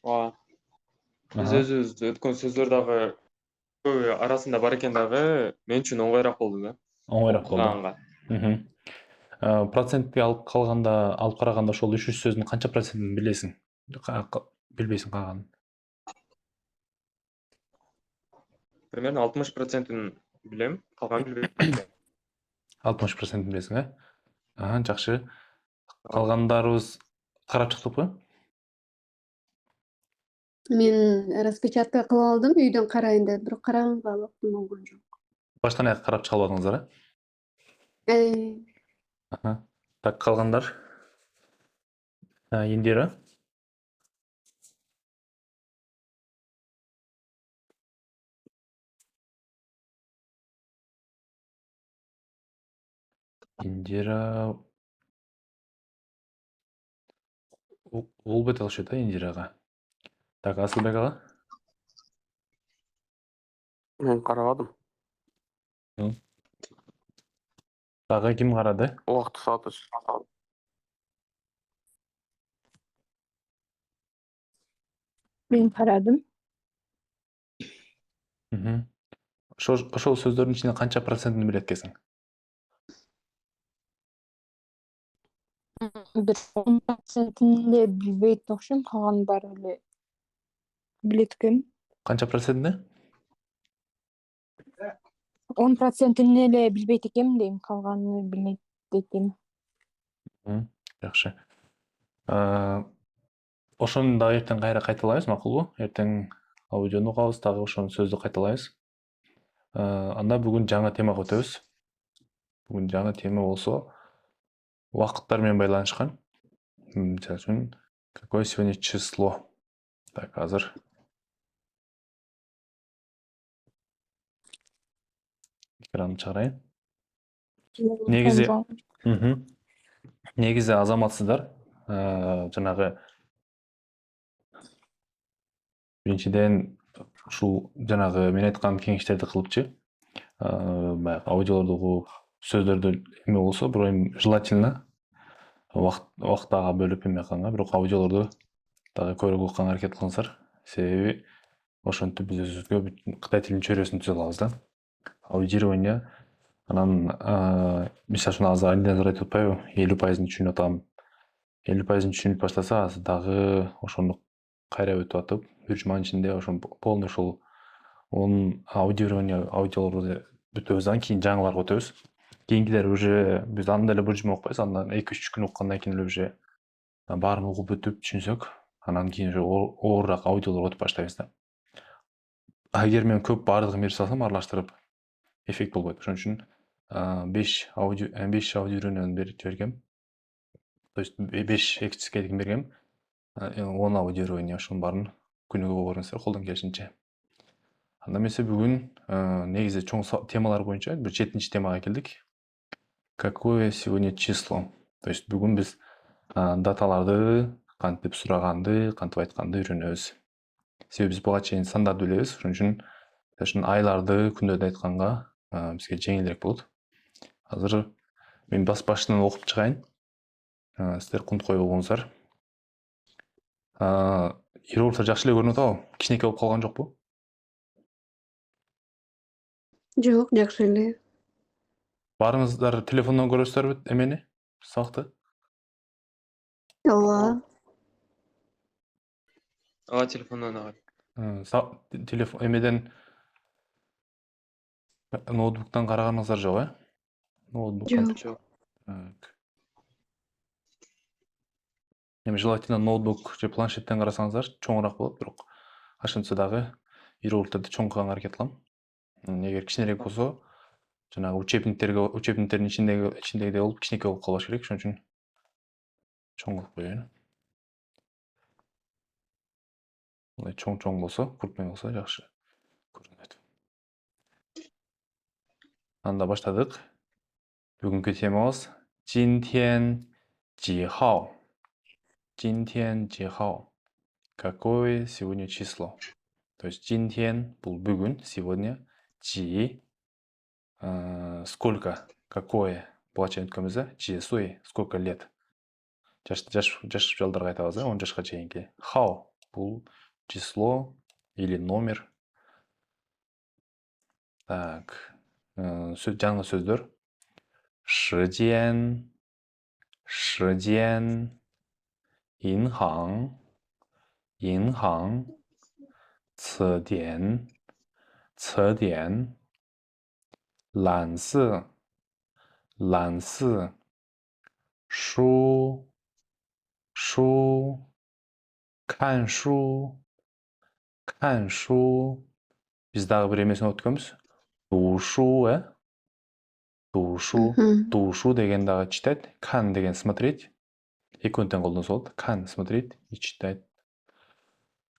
Ооба. Биз Аха. өзүбүз өткөн сөздөр дагы көбү арасында бар экен дагы мен үчүн оңойраак болду да. Оңойраак болду. Окуганга. Процентке алып караганда ошол 300 сөздүн канча процентин билесиң? Билбейсиң калганын. Примерно 60% билем, калганын билбейм. 60% билесиң, жакшы. Калгандарыбыз карап чыктыкпы? Мен распечатка кылып алдым, үйдөн карайын деп, бирок караганга убактым болгон жок. Баштан аяк карап чыга албадыңыздар, Так, калгандар. Индира. Болбой атышат Индирага. Так, Асылбек ага. Мен карабадым. Дагы ким карады? Убакыт сааты. Мен карадым. Ошол сөздөрдүн ичинен канча процентин билет экенсиң? Бир 10%-ин эле билбейт окшойм, калганын баары эле билет экен. Канча процентине? 10%-ин эле билбейт экенмин дейм, калганын билет экенмин. Жакшы. Ошону дагы эртең кайра кайталайбыз, макулбу? Эртең аудиону угабыз, дагы ошол сөздү кайталайбыз. Анда бүгүн жаңы темага өтөбүз. Бүгүн жаңы тема болсо убакыттар менен байланышкан. Мисалы үчүн, какое сегодня число? Так, азыр. Экранды чыгарайын. Негизи азаматсыздар. Жанагы биринчиден ушул жанагы мен айткан кеңештерди кылыпчы. Баягы аудиолорду угуп, сөздөрдү эме болсо, бирок желательно убакыт дагы бөлүп эме кылганга, бирок аудиолорду дагы көбүрөөк укканга аракет кылыңыздар. Себеби ошентип биз өзүбүзгө кытай тилинин чөйрөсүн түзө алабыз да. Аудирование анан мисалы үчүн азыр айтып атпайбы, 50% түшүнүп атам. 50% түшүнүп баштаса, азыр дагы ошону кайра өтүп атып, 3 маанын ичинде ошол полный ошол аудиолорду бүтөбүз, кийин жаңыларга өтөбүз. Кийинкилер уже биз анда эле бир жума укпайбыз, андан 2-3 күн уккандан кийин эле уже баарын угуп бүтүп түшүнсөк, анан кийин уже оорураак аудиолорго өтүп баштайбыз да. Эгер мен көп баардыгын берип салсам, аралаштырып эффект болбойт. Ошон үчүн 5 аудио бергем. То есть 5 экскедик бергем. 10 аудирование ошонун баарын күнүгө көрүңүздөр колдон келишинче. Анда эмесе бүгүн негизи чоң темалар боюнча бир 7-чи темага келдик. Какое сегодня число? То есть бүгүн биз даталарды кантип сураганды, кантип айтканды үйрөнөбүз. Себеби биз буга чейин сандарды билебиз, ошон үчүн айларды, күндөрдү айтканга бизге жеңилирээк болот. Азыр мен башынан окуп чыгайын. Сиздер кунт коюп угуңуздар. Иероглифтер жакшы эле көрүнүп атабы? Кичинекей болуп калган жокпу? Жок, жакшы эле. Баарыңыздар телефондон көрөсүздөрбү эмени? Сабакты? Ооба. Телефондон ага. Телефон эмеден ноутбуктан караганыңыздар жок, Ноутбуктан Жок. Эми желательно ноутбук же планшеттен карасаңыздар чоңураак болот, бирок ошентсе дагы иероглифтерди чоң кылганга аракет кылам. Эгер кичинерээк болсо, жанагы учебниктердин ичиндегидей болуп, кичинекей болуп калбаш керек, ошон үчүн чоң кылып коеюн. Мындай чоң болсо, крупный болсо жакшы көрүнөт. Анда баштадык. Бүгүнкү темабыз 今天几号? 今天几号? Какое сегодня число? То есть 今天бул бүгүн, сегодня 几 сколько, какое булача өткөнбүз да, 几岁, сколько лет. Жаш жалдарга айтабыз да, 10 жашка чейинки. How Бұл число или номер. Так. Жаңа сөздер. 时间 银行 词典 蓝色 书 看书 Biz дағы бір емесін өткенбіз. Душу, Мгм. душу деген дағы читать, кан деген смотреть. Екеуінен қолданса болады. Кан смотреть и читать.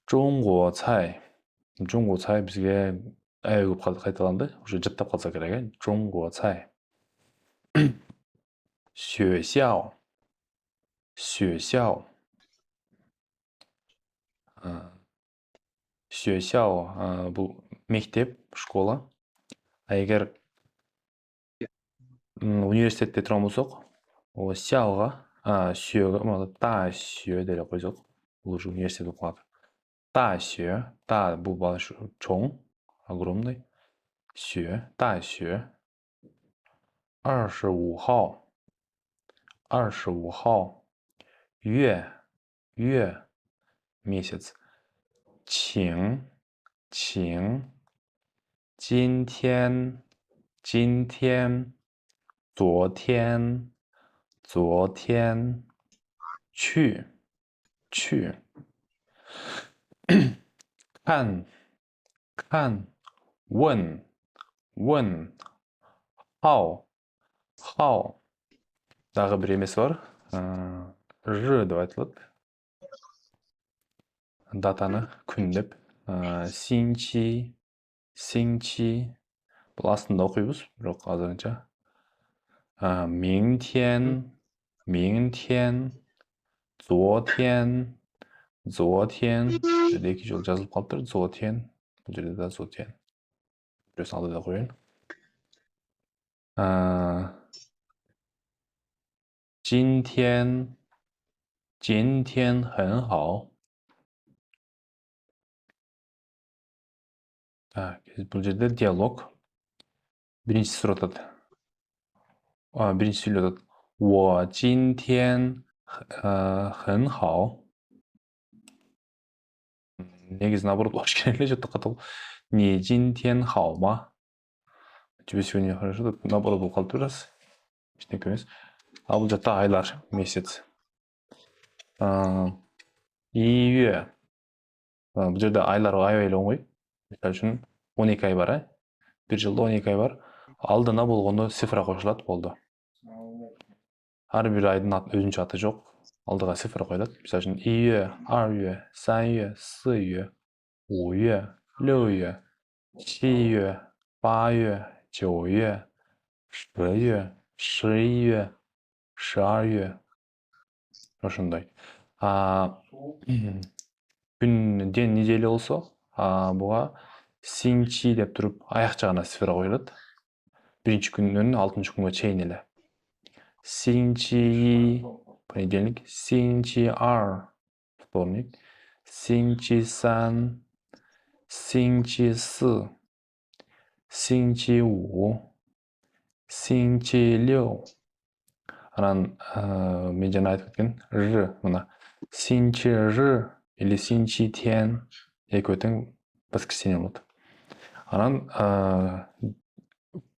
中国菜бізге әй көп қайталанды. Уже жаттап қалса керек. 中国菜 学校 бұл мектеп, школа. А егер университетте тұрған болсақ, ол сяоға, сүйеға, да сүйе деп қойсақ, бұл уже университет болып қалады. Да сүйе, да бұл бала чоң, огромный, сүйе, да сүйе. 25号 月 месяц. 请 今天 昨天 去 看 问 号 дағы бір емес бар. Ж деп айтылады. Датаны күн деп. Синчи бұл астында оқимыз, бірақ азырынша. 明天 昨天жерде екі жол жазылып қалып тұр. 昨天бұл жерде де 昨天. Біреусін алдыда қояйын. 今天很好. Бұл жерде диалог. Бірінші сұратады. Бірінші сөйлетеді. 我今天很好. Негізі наоборот болуш керек эле, жөттө катуу. 你今天好吗? Тебе сегодня хорошо? Наоборот болуп калып турасыз. Эчтеке эмес. Ал бул жакта айлар, месяц. 1月. Бул жерде айлар аябай эле оңой. Мисалы үчүн 12 ай бар, Bir жылда 12 ай бар. Алдына болгондо цифра кошулат, болду. Ар бир айдын өзүнчө аты жок. Алдыга цифра коюлат. Мисалы үчүн 1月, 2月, 3月, 4月, 5月, 6月, 7月, 8月, 9月, 10月, 11月, 12月. Ошондой. Күн, ден, неделе болсо, буга синчи деп туруп, аяк жагына цифра коюлат. Биринчи күндөн 6-чы күнгө чейин эле. Синчи понедельник, синчи ар вторник, синчи сан, синчи сы, синчи у, синчи лю. Анан мен жана айтып кеткен ж мына. Синчи ж или синчи тен экөө тең воскресенье болот. Анан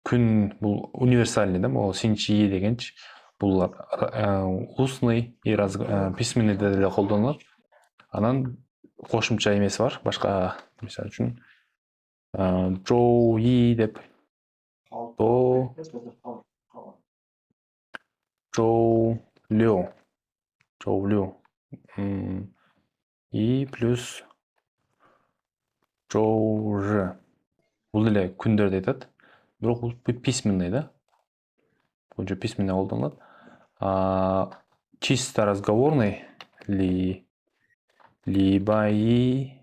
күн бул универсальный да, могу синчи дегенчи. Бул устный и письменный деле колдонулат. Анан кошумча эмеси бар, башка, мисалы үчүн жоуи деп. Жоулю. И плюс жоужы. Бул эле күндөрдү айтат. Бирок бул письменный да. Бул же письменный колдонулат. Чисто разговорный либаи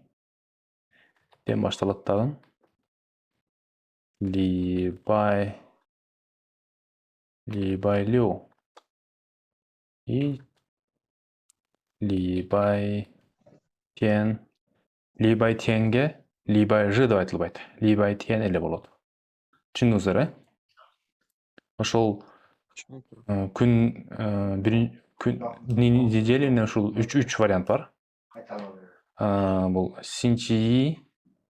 ден башталат дагы. Либайлю и либай тен, ли бай тенге, ли бай ж деп айтылбайт. Ли бай тен эле болот. Түшүндүңүздөр, э? Ошол күн неделе ушул 3 вариант бар. Бул синчи,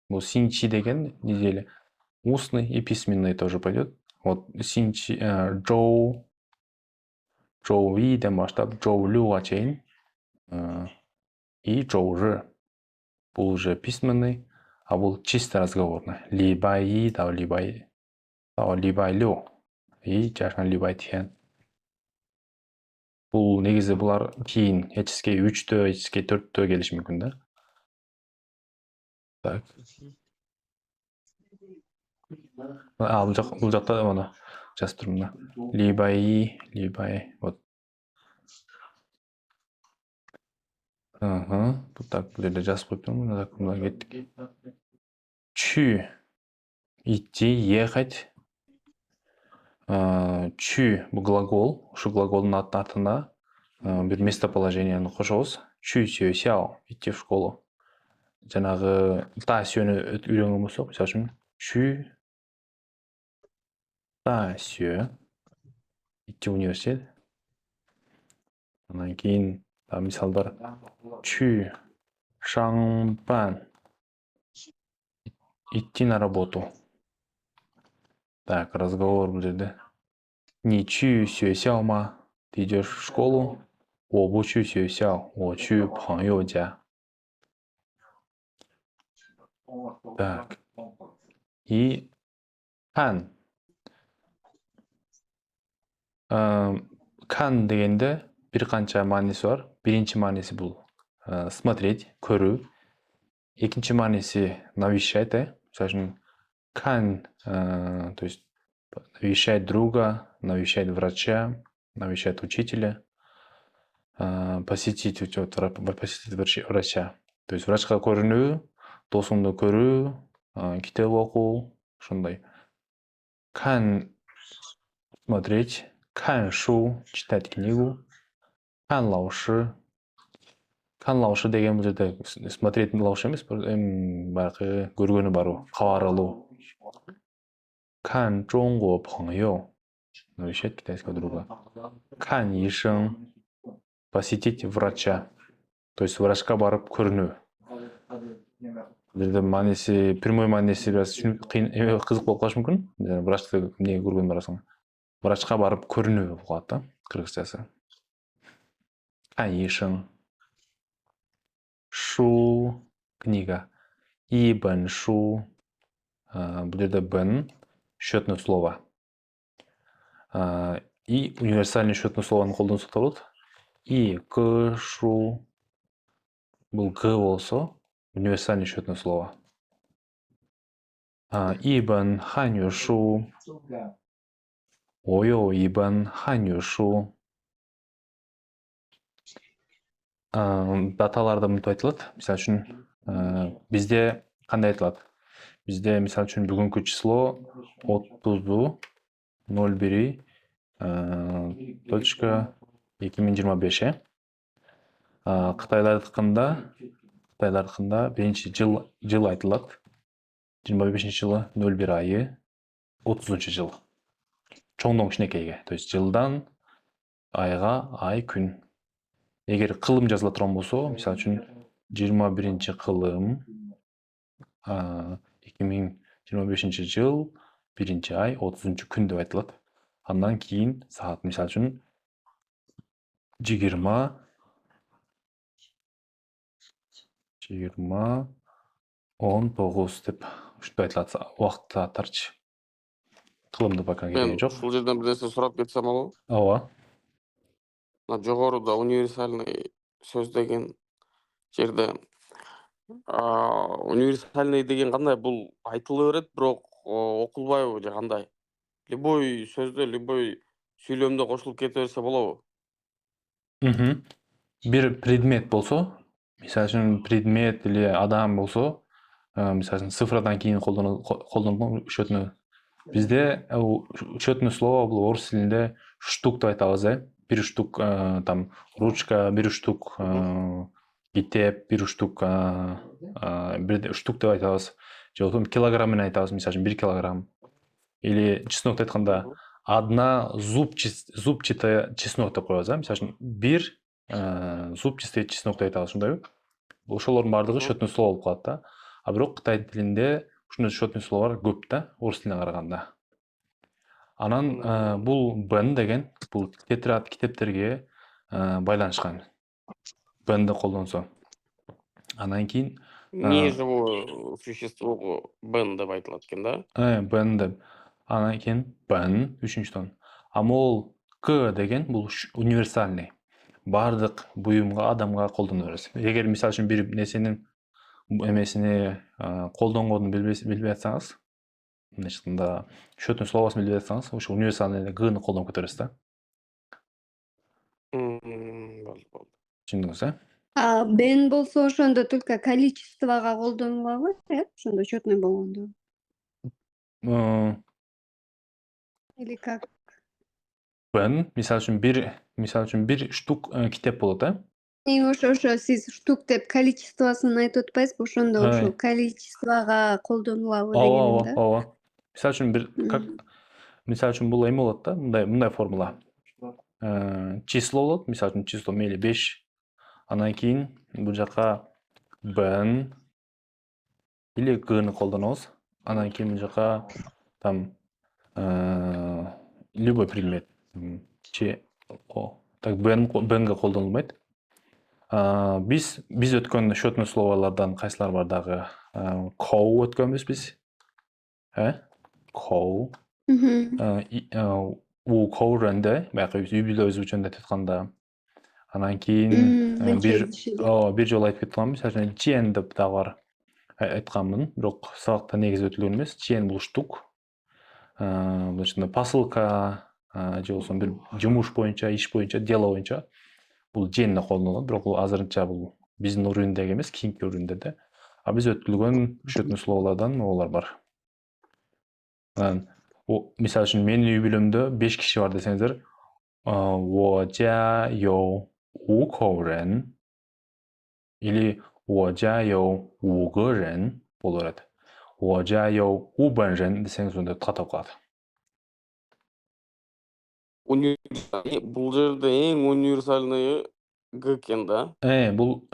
бул синчи деген неделя. Устный и письменный тоже пойдет. Вот синчи, жоуиден баштап жоулюга чейин и жоужы. Бул уже письменный, а бул чисто разговорный. Либай да либай, либай лю и жашан либай тен. Бул негизи булар кийин HSK 3-тө, HSK 4-тө келиши мүмкүн да. Так. Бул жакта мына жазып турмун. Либай, вот. Вот так, бул жерде жазып коюптурмун. Так, мына кеттик. Чү, идти, ехать. Чү бул глагол. Ушу глаголдун артына бир местоположениени кошобуз. Чү сё сяо, идти в школу. Жанагы та сөнү үйрөнгөн болсок, мисалы үчүн чү та сё идти в университет. Андан кийин мисалдар чү шаңбан идти на работу. Так, разговор бул жерде. Не чү сё сяо ма, ты идешь в школу. 我不去学校，我去朋友家。Так. И хан. Хан дегенде бир канча мааниси бар. Биринчи мааниси бул смотреть, көрүү. Экинчи мааниси навещать, мисалы үчүн хан, то есть навещать друга, навещать врача, навещать учителя, посетить врача. То есть врачка көрүнүү, досуңду көрүү, китеп окуу, ошондой. Кан смотреть, кан шу, читать книгу, кан лауши. Кан лауши деген бул жерде смотреть лауши эмес, баягы көргөнү баруу, кабар алуу. Кан жоңго паңё, навещать китайского друга. Кан ишен, посетить врача. То есть врачка барып көрүнүү. Бул жерде мааниси, прямой мааниси бираз кызык болуп калышы мүмкүн. Врачты эмнеге көргөнү барасың? Врачка барып көрүнүү болот да, кыргызчасы. Кан ишен. Шу книга. И бен шу. Бул жерде бен счетное слово. И универсальный счетное словону колдонсок да болот. И к шу. Бул к болсо универсальный счетное слово. Ибн ханью шу. Ойо ибн ханью шу. Даталарда мынтип айтылат. Мисалы үчүн бизде кандай айтылат? Бизде мисалы үчүн бүгүнкү число 30/01 точка 2025. Кытайлардыкында биринчи жыл айтылат. 25-жылы 01 айы 30-жыл. Чоңдон кичинекейге. То есть жылдан айга ай күн. Эгер кылым жазыла турган болсо, мисалы үчүн 21 кылым 2025 жыл 1 ай 30 күн деп айтылат. Андан кийин саат, мисалы үчүн 20 19 деп ушинтип айтылат. Убакыт сааттарчы. Кылымды пока кереги жок. Ушул жерден бир нерсе сурап кетсем болобу? Ооба. Жогоруда универсальный сөз деген жерде универсальный деген кандай? Бул айтыла берет, бирок окулбайбы же кандай? Любой сөздө, любой сүйлөмдө кошулуп кете берсе болобу? Бир предмет болсо, мисалы үчүн предмет или адам болсо, мисалы үчүн цифрадан кийин колдонулган счетный. Бизде счетное слово бул орус тилинде штук деп айтабыз, бир штук там ручка, бир штук китеп бир штук, бир штук деп айтабыз. Же болбосо килограмм менен айтабыз, мисалы үчүн 1 килограмм. Или чеснок деп айтканда одна зубчатая чеснок деп коебуз, мисалы үчүн бир зубчатый чеснок деп айтабыз, ошондойбу? Ошолордун баардыгы счетный слово болуп калат да. А бирок Кытай тилинде ушундай счетный словолор көп да, орус тилине караганда. Анан бул бен деген бул тетрадь китептерге байланышкан. Бенди колдонсо. Анан кийин Неживое существо бен деп айтылат экен да. бен деп. Анан кийин бен үчүнчүдөн. Амол к деген бул универсальный. Бардык буюмга, адамга колдоно беребиз. Эгер мисалы үчүн бир нерсенин эмесини колдонгонун билбей атсаңыз, мындайча айтканда счетный словосун билбей атсаңыз, ошо универсальный гны колдонуп кетебиз да. Болду. Түшүндүңүз, А бен болсо ошондо только количествого колдонулабы, ошондо счетный болгондо? Или как? Бен, мисалы үчүн бир штук китеп болот, Ошо сиз штук деп количествосын айтып атпайсызбы? Ошондо ушул количествого колдонулабы дегеним да. Ооба. Мисалы үчүн мисалы үчүн бул эме болот да, мындай формула. Число болот, мисалы үчүн число мейли 5. Андан кийин бул жака бен или гны колдонобуз. Андан кийин бул жака там любой предмет. Так бенге колдонулбайт. Биз өткөн счетный словолордон кайсылар бар дагы? Коу өткөнбүз биз. Коу. У коуренде, баягы үй-бүлө өзүбүчөндө айтып атканда. Анан кийин бир жолу айтып кеткенмин, мисалы үчүн чен деп дагы бар айтканмын, бирок сабакта негизи өтүлгөн эмес. Чен бул штук. Мындайча посылка же болбосо бир жумуш боюнча, иш боюнча, дело боюнча бул женде колдонулат, бирок бул азырынча бул биздин уровендеги эмес, кийинки уровендеде. А биз өтүлгөн счетный словолордон олар бар. Мисалы үчүн менин үй-бүлөмдө 5 киши бар десеңиздер, 我家有5口人 или 我家有5个人боло берет. 我家有5本人десеңиз онда катап калат. Бул жерде эң универсальный г экен да. Бул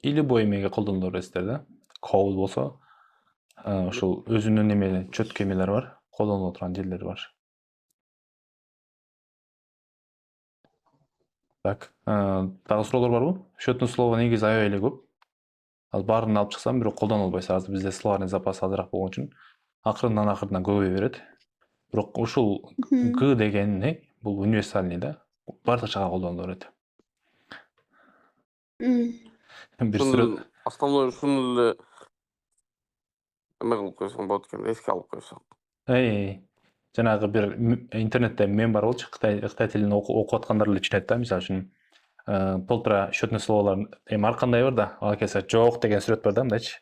или бой эмеге колдонула бересиздер да. Кол болсо, ошол өзүнүн эме чөткө эмелери бар, колдонула турган жерлери бар. Так, дагы суроолор барбы? Счетный слово негизи аябай эле көп. Ал баарын алып чыксам, бирок колдоно албайсыз. Азыр бизде словарный запас азыраак болгон үчүн акырындан көбөйө берет. Бирок ушул г деген бул универсальный да. Бардык жака колдонула берет. Бир сүрөт Основной ушул эле эме кылып койсоң болот экен, эске алып койсоң. Жанагы бир интернетте мем бар болчу, Кытай тилин окуп аткандар эле түшүнөт да, мисалы үчүн толтура счетный словолордун ар кандай бар да, ага келсе жок деген сүрөт бар да, мындайчы.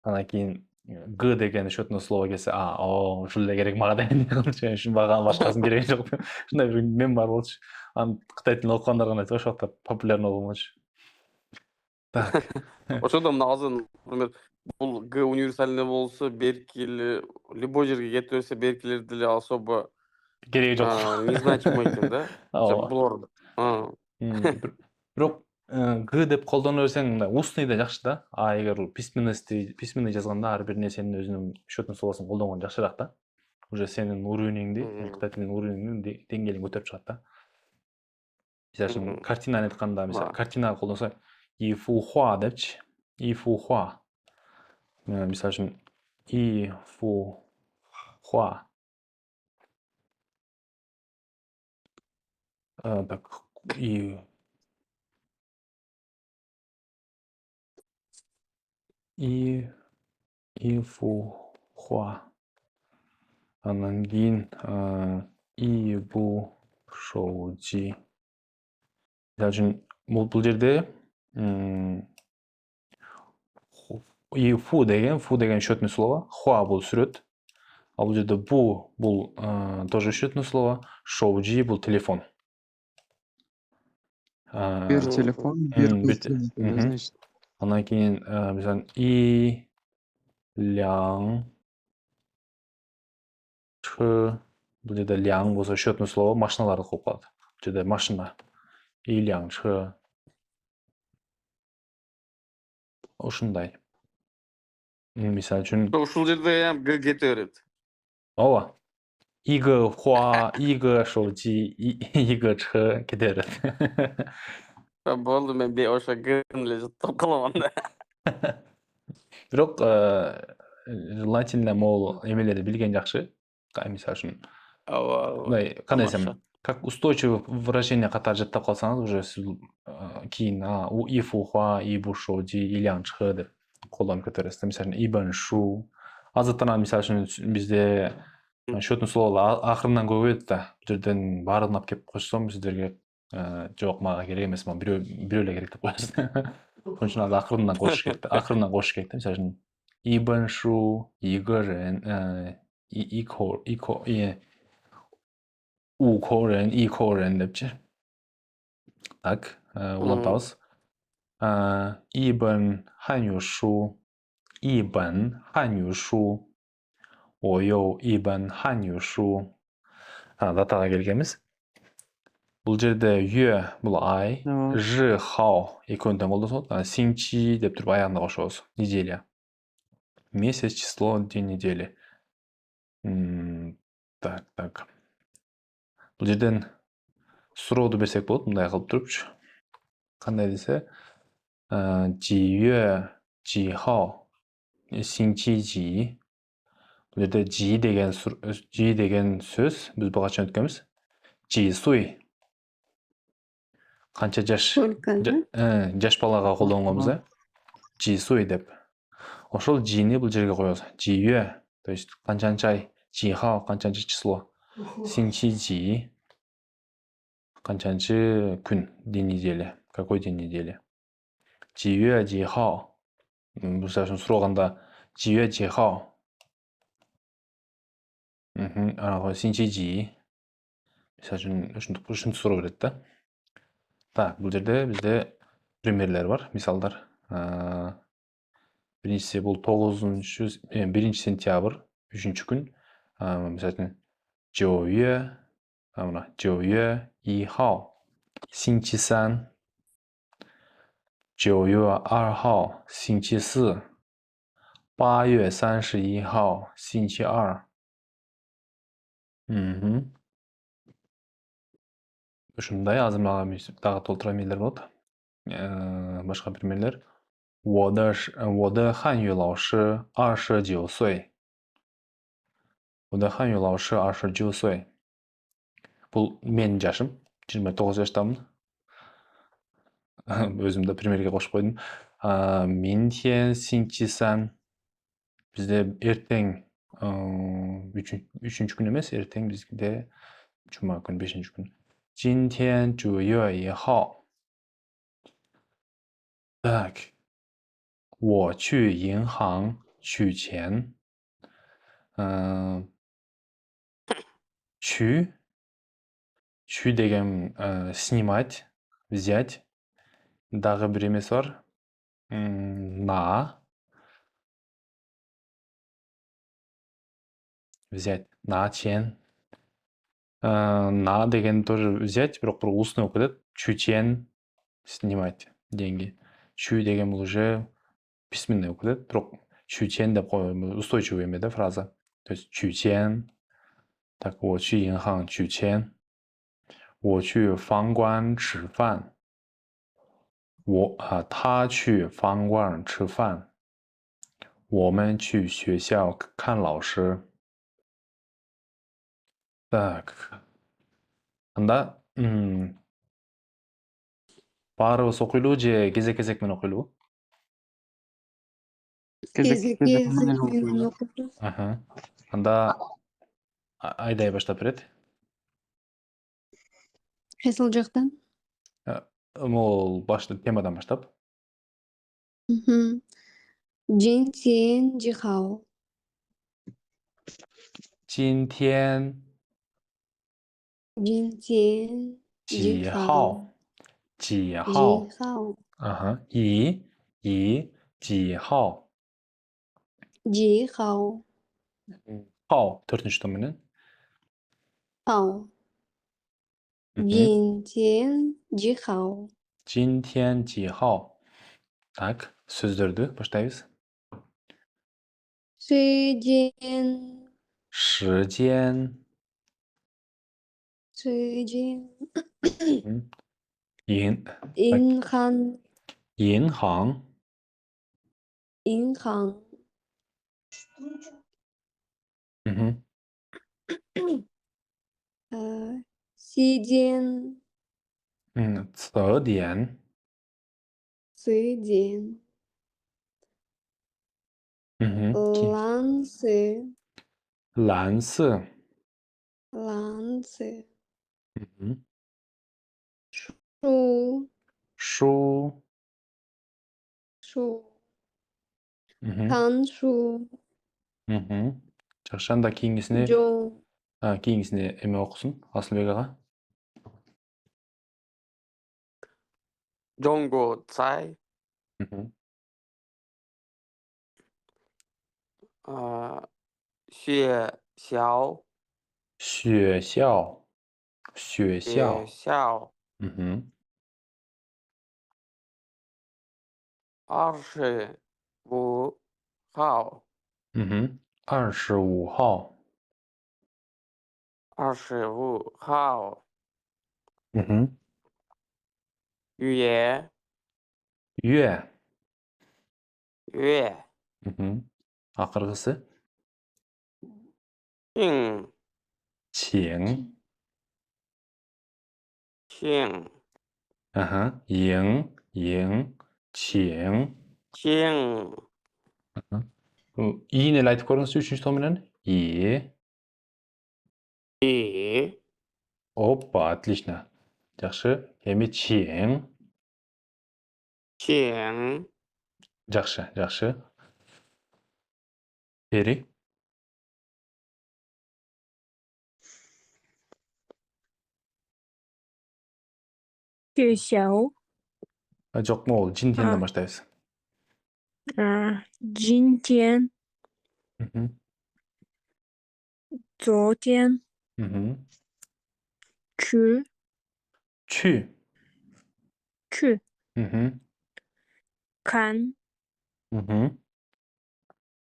Анан кийин г деген счетный слово келсе, ушул эле керек мага деген үчүн башкасын кереги жок. Ушундай бир мем бар болчу. Аны Кытай тилин окугандар гана ошол жакта популярный болгончу. Так. Ошондо мына азыр, например, бул г универсальный болсо, берки эле любой жерге кетип берсе, беркилер деле особо Кереги жок. незначимый экен да. Булар. Бирок г деп колдоно берсең, устныйда жакшы да. А эгер письменный жазганда ар бир нерсенин өзүнүн счетный словосун колдонгон жакшыраак да. Уже сенин уровениңди, Кытай тилинин уровениңдин деңгээлин көтөрүп чыгат да. Мисалы үчүн картинаны айтканда, мисалы картинага колдонсо, и фу хуа депчи. И фу хуа. Мисалы үчүн и фу хуа. Так, и фу хуа. Анан кийин и бу шоужи. Мисалы үчүн бул жерде и фу деген счетный слово, хуа бул сүрөт. А бул жерде бул тоже счетный слово, шоужи бул телефон. Бир телефон, бир значит. Андан кейін мысалы и ляң чы бұл жерде ляң болса счетный слово машиналарды қойып қалады. Бұл жерде машина и ляң чы ушундай. Мисалы үчүн ушул жерде ham G кете берет. ооба. Игі хуа, игі шоужи, игі чы кете берет. Болду, мен ошо G-ни эле жаттап калам анда. Бирок желательно могул эмелерди билген жакшы. Мисалы үчүн Ооба. мындай кандай десем, как устойчивый выражение катары жаттап калсаңыз, уже сиз кийин ифу хуа, ибу шоужи, иляң чы деп колдонуп кете бересиз. Мисалы үчүн ибн шу. Азаттан мисалы үчүн бизде счетный словолор акырынан көбөйөт да. Бул жерден баарын алып келип койсом сиздерге жок, мага керек эмес, мага бирөө эле керек деп коесуз. Ошон үчүн азыр акырынан кошуш керек. Акырынан кошуш керек да. Мисалы үчүн ибн шу, игі рен, у корен, и корен депчи. Так, улантабыз. ибн ханью шу, ибн ханью шу, ойо ибн ханью шу. Датага келгенбиз. Бул жерде ю бул ай, ж хao экөөнтөн колдонсок, синчи деп туруп аягына кошобуз. Неделя. Месяц, число, день недели. Так. Бул жерден сурооду берсек болот, мындай кылып турупчу. Кандай десе, жи хао, синчи жи. Бул жерде жи деген сөз биз буга чейин өткөнбүз. Жи суй. Канча жаш? Жаш балага колдонгонбуз, жи суй деп. Ошол жини бул жерге коебуз. Жи то есть канчанчы ай, жи хао канчанчы число, синчи жи канчанчы күн, день недели, какой день недели. Жи жи хао. Мисалы үчүн сураганда жи жи хао. Синчи жи. Мисалы үчүн ушинтип суроо берет да. Так, бул жерде бизде примерлер бар, мисалдар. Биринчиси бул 1 сентябрь, 3-күн. Мисалы үчүн 9月 9月1号 星期三 9月2号 星期四 8月31号 星期二 Ушундай азыр мага дагы толтура эмелер болот. Башка примерлер. 我的汉语老师29岁 我的汉语老师29岁 Бул менин жашым, 29 жаштамын. Өзүмдү примерге кошуп койдум. 明天星期三 бизде эртең 3-күн эмес, эртең бизде жума күн 5-күн. 今天9月1号 Так. 我去银行取钱 取деген снимать, взять. Дагы бир эмеси бар. На. Взять. На чен. На деген тоже взять, бирок бир устный окуп кетет. Чучен. Снимать деньги. Чу деген бул уже письменный окуп кетет. Бирок чучен деп коюм, устойчивый эме да фраза. То есть чучен. Так, 我去银行取钱 我去饭馆吃饭 他去饭馆吃饭 我们去学校看老师 Так. Анда баарыбыз окуйлуу же кезек менен окуйлуу? Кезек менен окуйбуз. Анда Айдай баштап берет. Кайсыл жактан? Могул темадан баштап. 今天几号 今天今天几号？几号？ 이 이几号几号 号төртінші томменен号 Мгм. 今天几号 今天几号 так сөздерді баштайбыз 时间时间时间 Мгм. 银银行银行银行 Мгм. 时间 词典时间 Мгм. 蓝色蓝色蓝色 Мгм. 书书书 Мгм. 看书 Мгм. жақсы анда кейінгісіне 종 кейінгісіне эме оқысын Асылбек аға 종고 цай Мгм. 学校学校学学校校Мгм. 25号 Мгм. 25号25号 Мгм. 月月月 Мгм. ақырғысы 请请请 Аха. ең请请 иінел айтып көріңізші үшінші томменен и опа отлично жақсы эми чең请 жақсы бери 学校 жоқ ол жинтенден А. баштайбыз 今天 Мгм. 昨天 Мгм. 去 去 Мгм. 看 Мгм.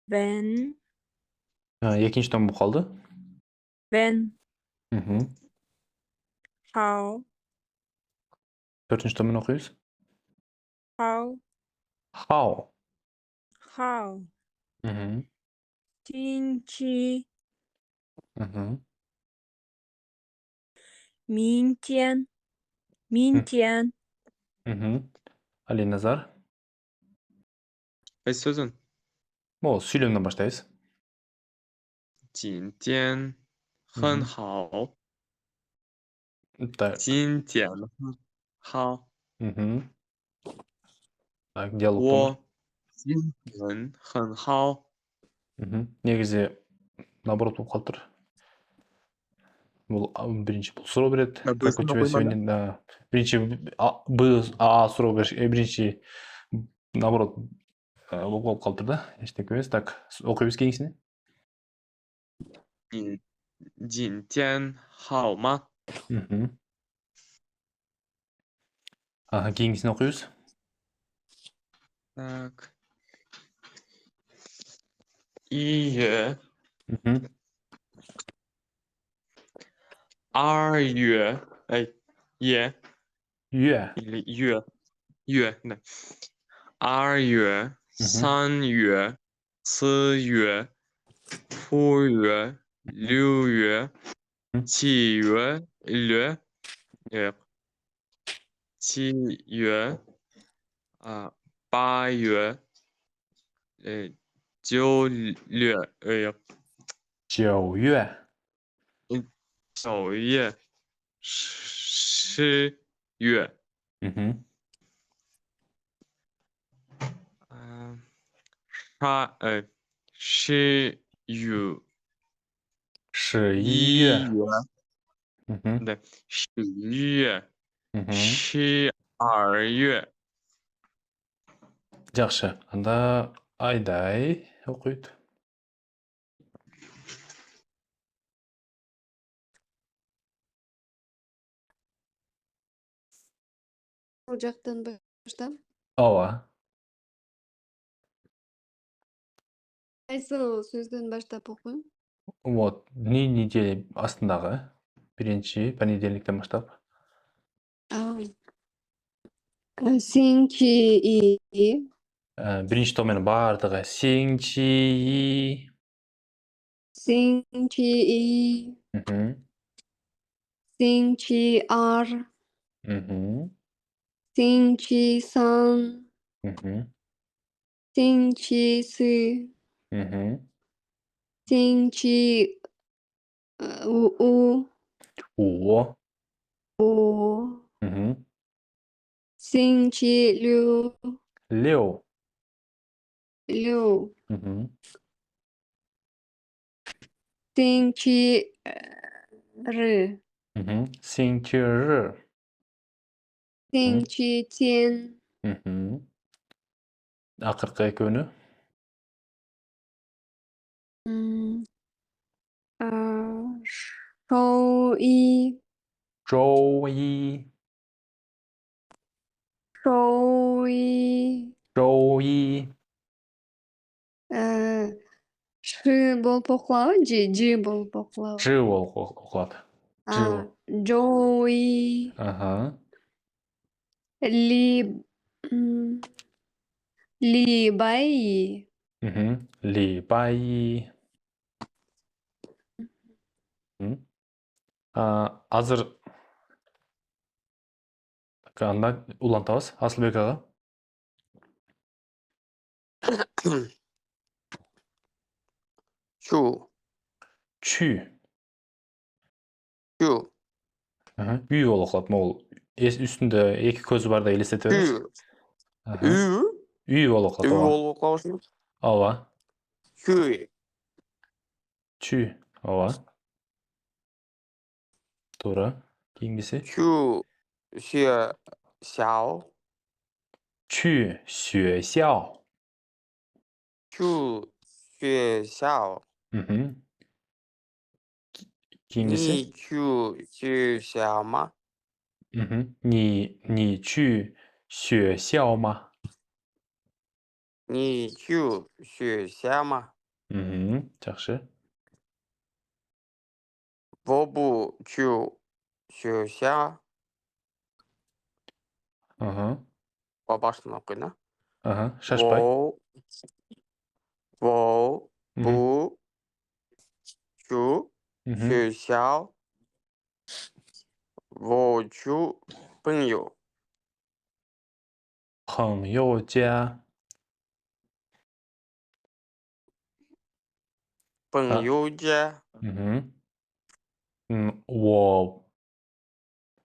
when екінші том болып қалды when Мгм. how төртінші томмен оқимыз how how how Мгм. 星期 Мгм. 明天明天 Мгм. Али Назар қайсы сөзін ол сөйлемнен баштайбыз 今天很好 так 今天很好 Мгм. Так, диалог 我今天很好 негізі наоборот болып қалып тұр бұл бірінші бұл сұрау береді как у Б-сін тебя оқимын ба? сегодня бірінші а сұрау бірінші наоборот болып қалып тұр да ештеңе емес так оқимыз кейінгісіне 你今天好吗 кейінгісін оқимыз так 1月 2月哎月 үй или 月对2月3月4月5月6月7月7月8月9月9月9月10月11月对11月12月 Жакшы. Анда Айдай окуйт. Бул жактан баштап. Ооба. Кайсыл сөздөн баштап окуйм? Вот, дни недели астындагы. Биринчи понедельниктен баштап. Синчи Биринчи том менен бардыгы сиңчи. Синчи Мгм. Синчи ар Мгм. Синчи сан Мгм. Синчи сы Мгм. Синчи у О. о Мгм. Синчи Лео. лю Мгм. Синчи ры Мгм. Сиңчиры. Мгм. Синчи тен Мгм. Акыркы экөөнү. Шоуи Жоуи. Шоуи Жоуи. Шы болуп окулабы жы болуп окулабы? Жы болуп окулат. Жы. Жоуи Ага. Ли Ли Бай Мгм. Ли бай. Азыр анда улантабыз Асылбек ага. Чу. Чү. Чу. Үй болуп окулат. Могул үстүндө эки көзү бардай элестете беребиз. Үй. Үй. Үй болуп окулат. Үй Ооба. болуп окулабы? Ооба. Чүй. Чү. Ооба. Туура. Кийинкиси. Чу. Xue xiao. Чү. Xue xiao. Чу. Xue xiao. Кийинкиси. Ни чу xue xiao ма? Ни чү xue xiao ма? Ни чу xue xiao ма? Жакшы. Вобу чу xue xiao. Башынан окуйн, а? Шашпай. Во бу чу xue xiao. Во чу пeng you. 朋友家。朋友家。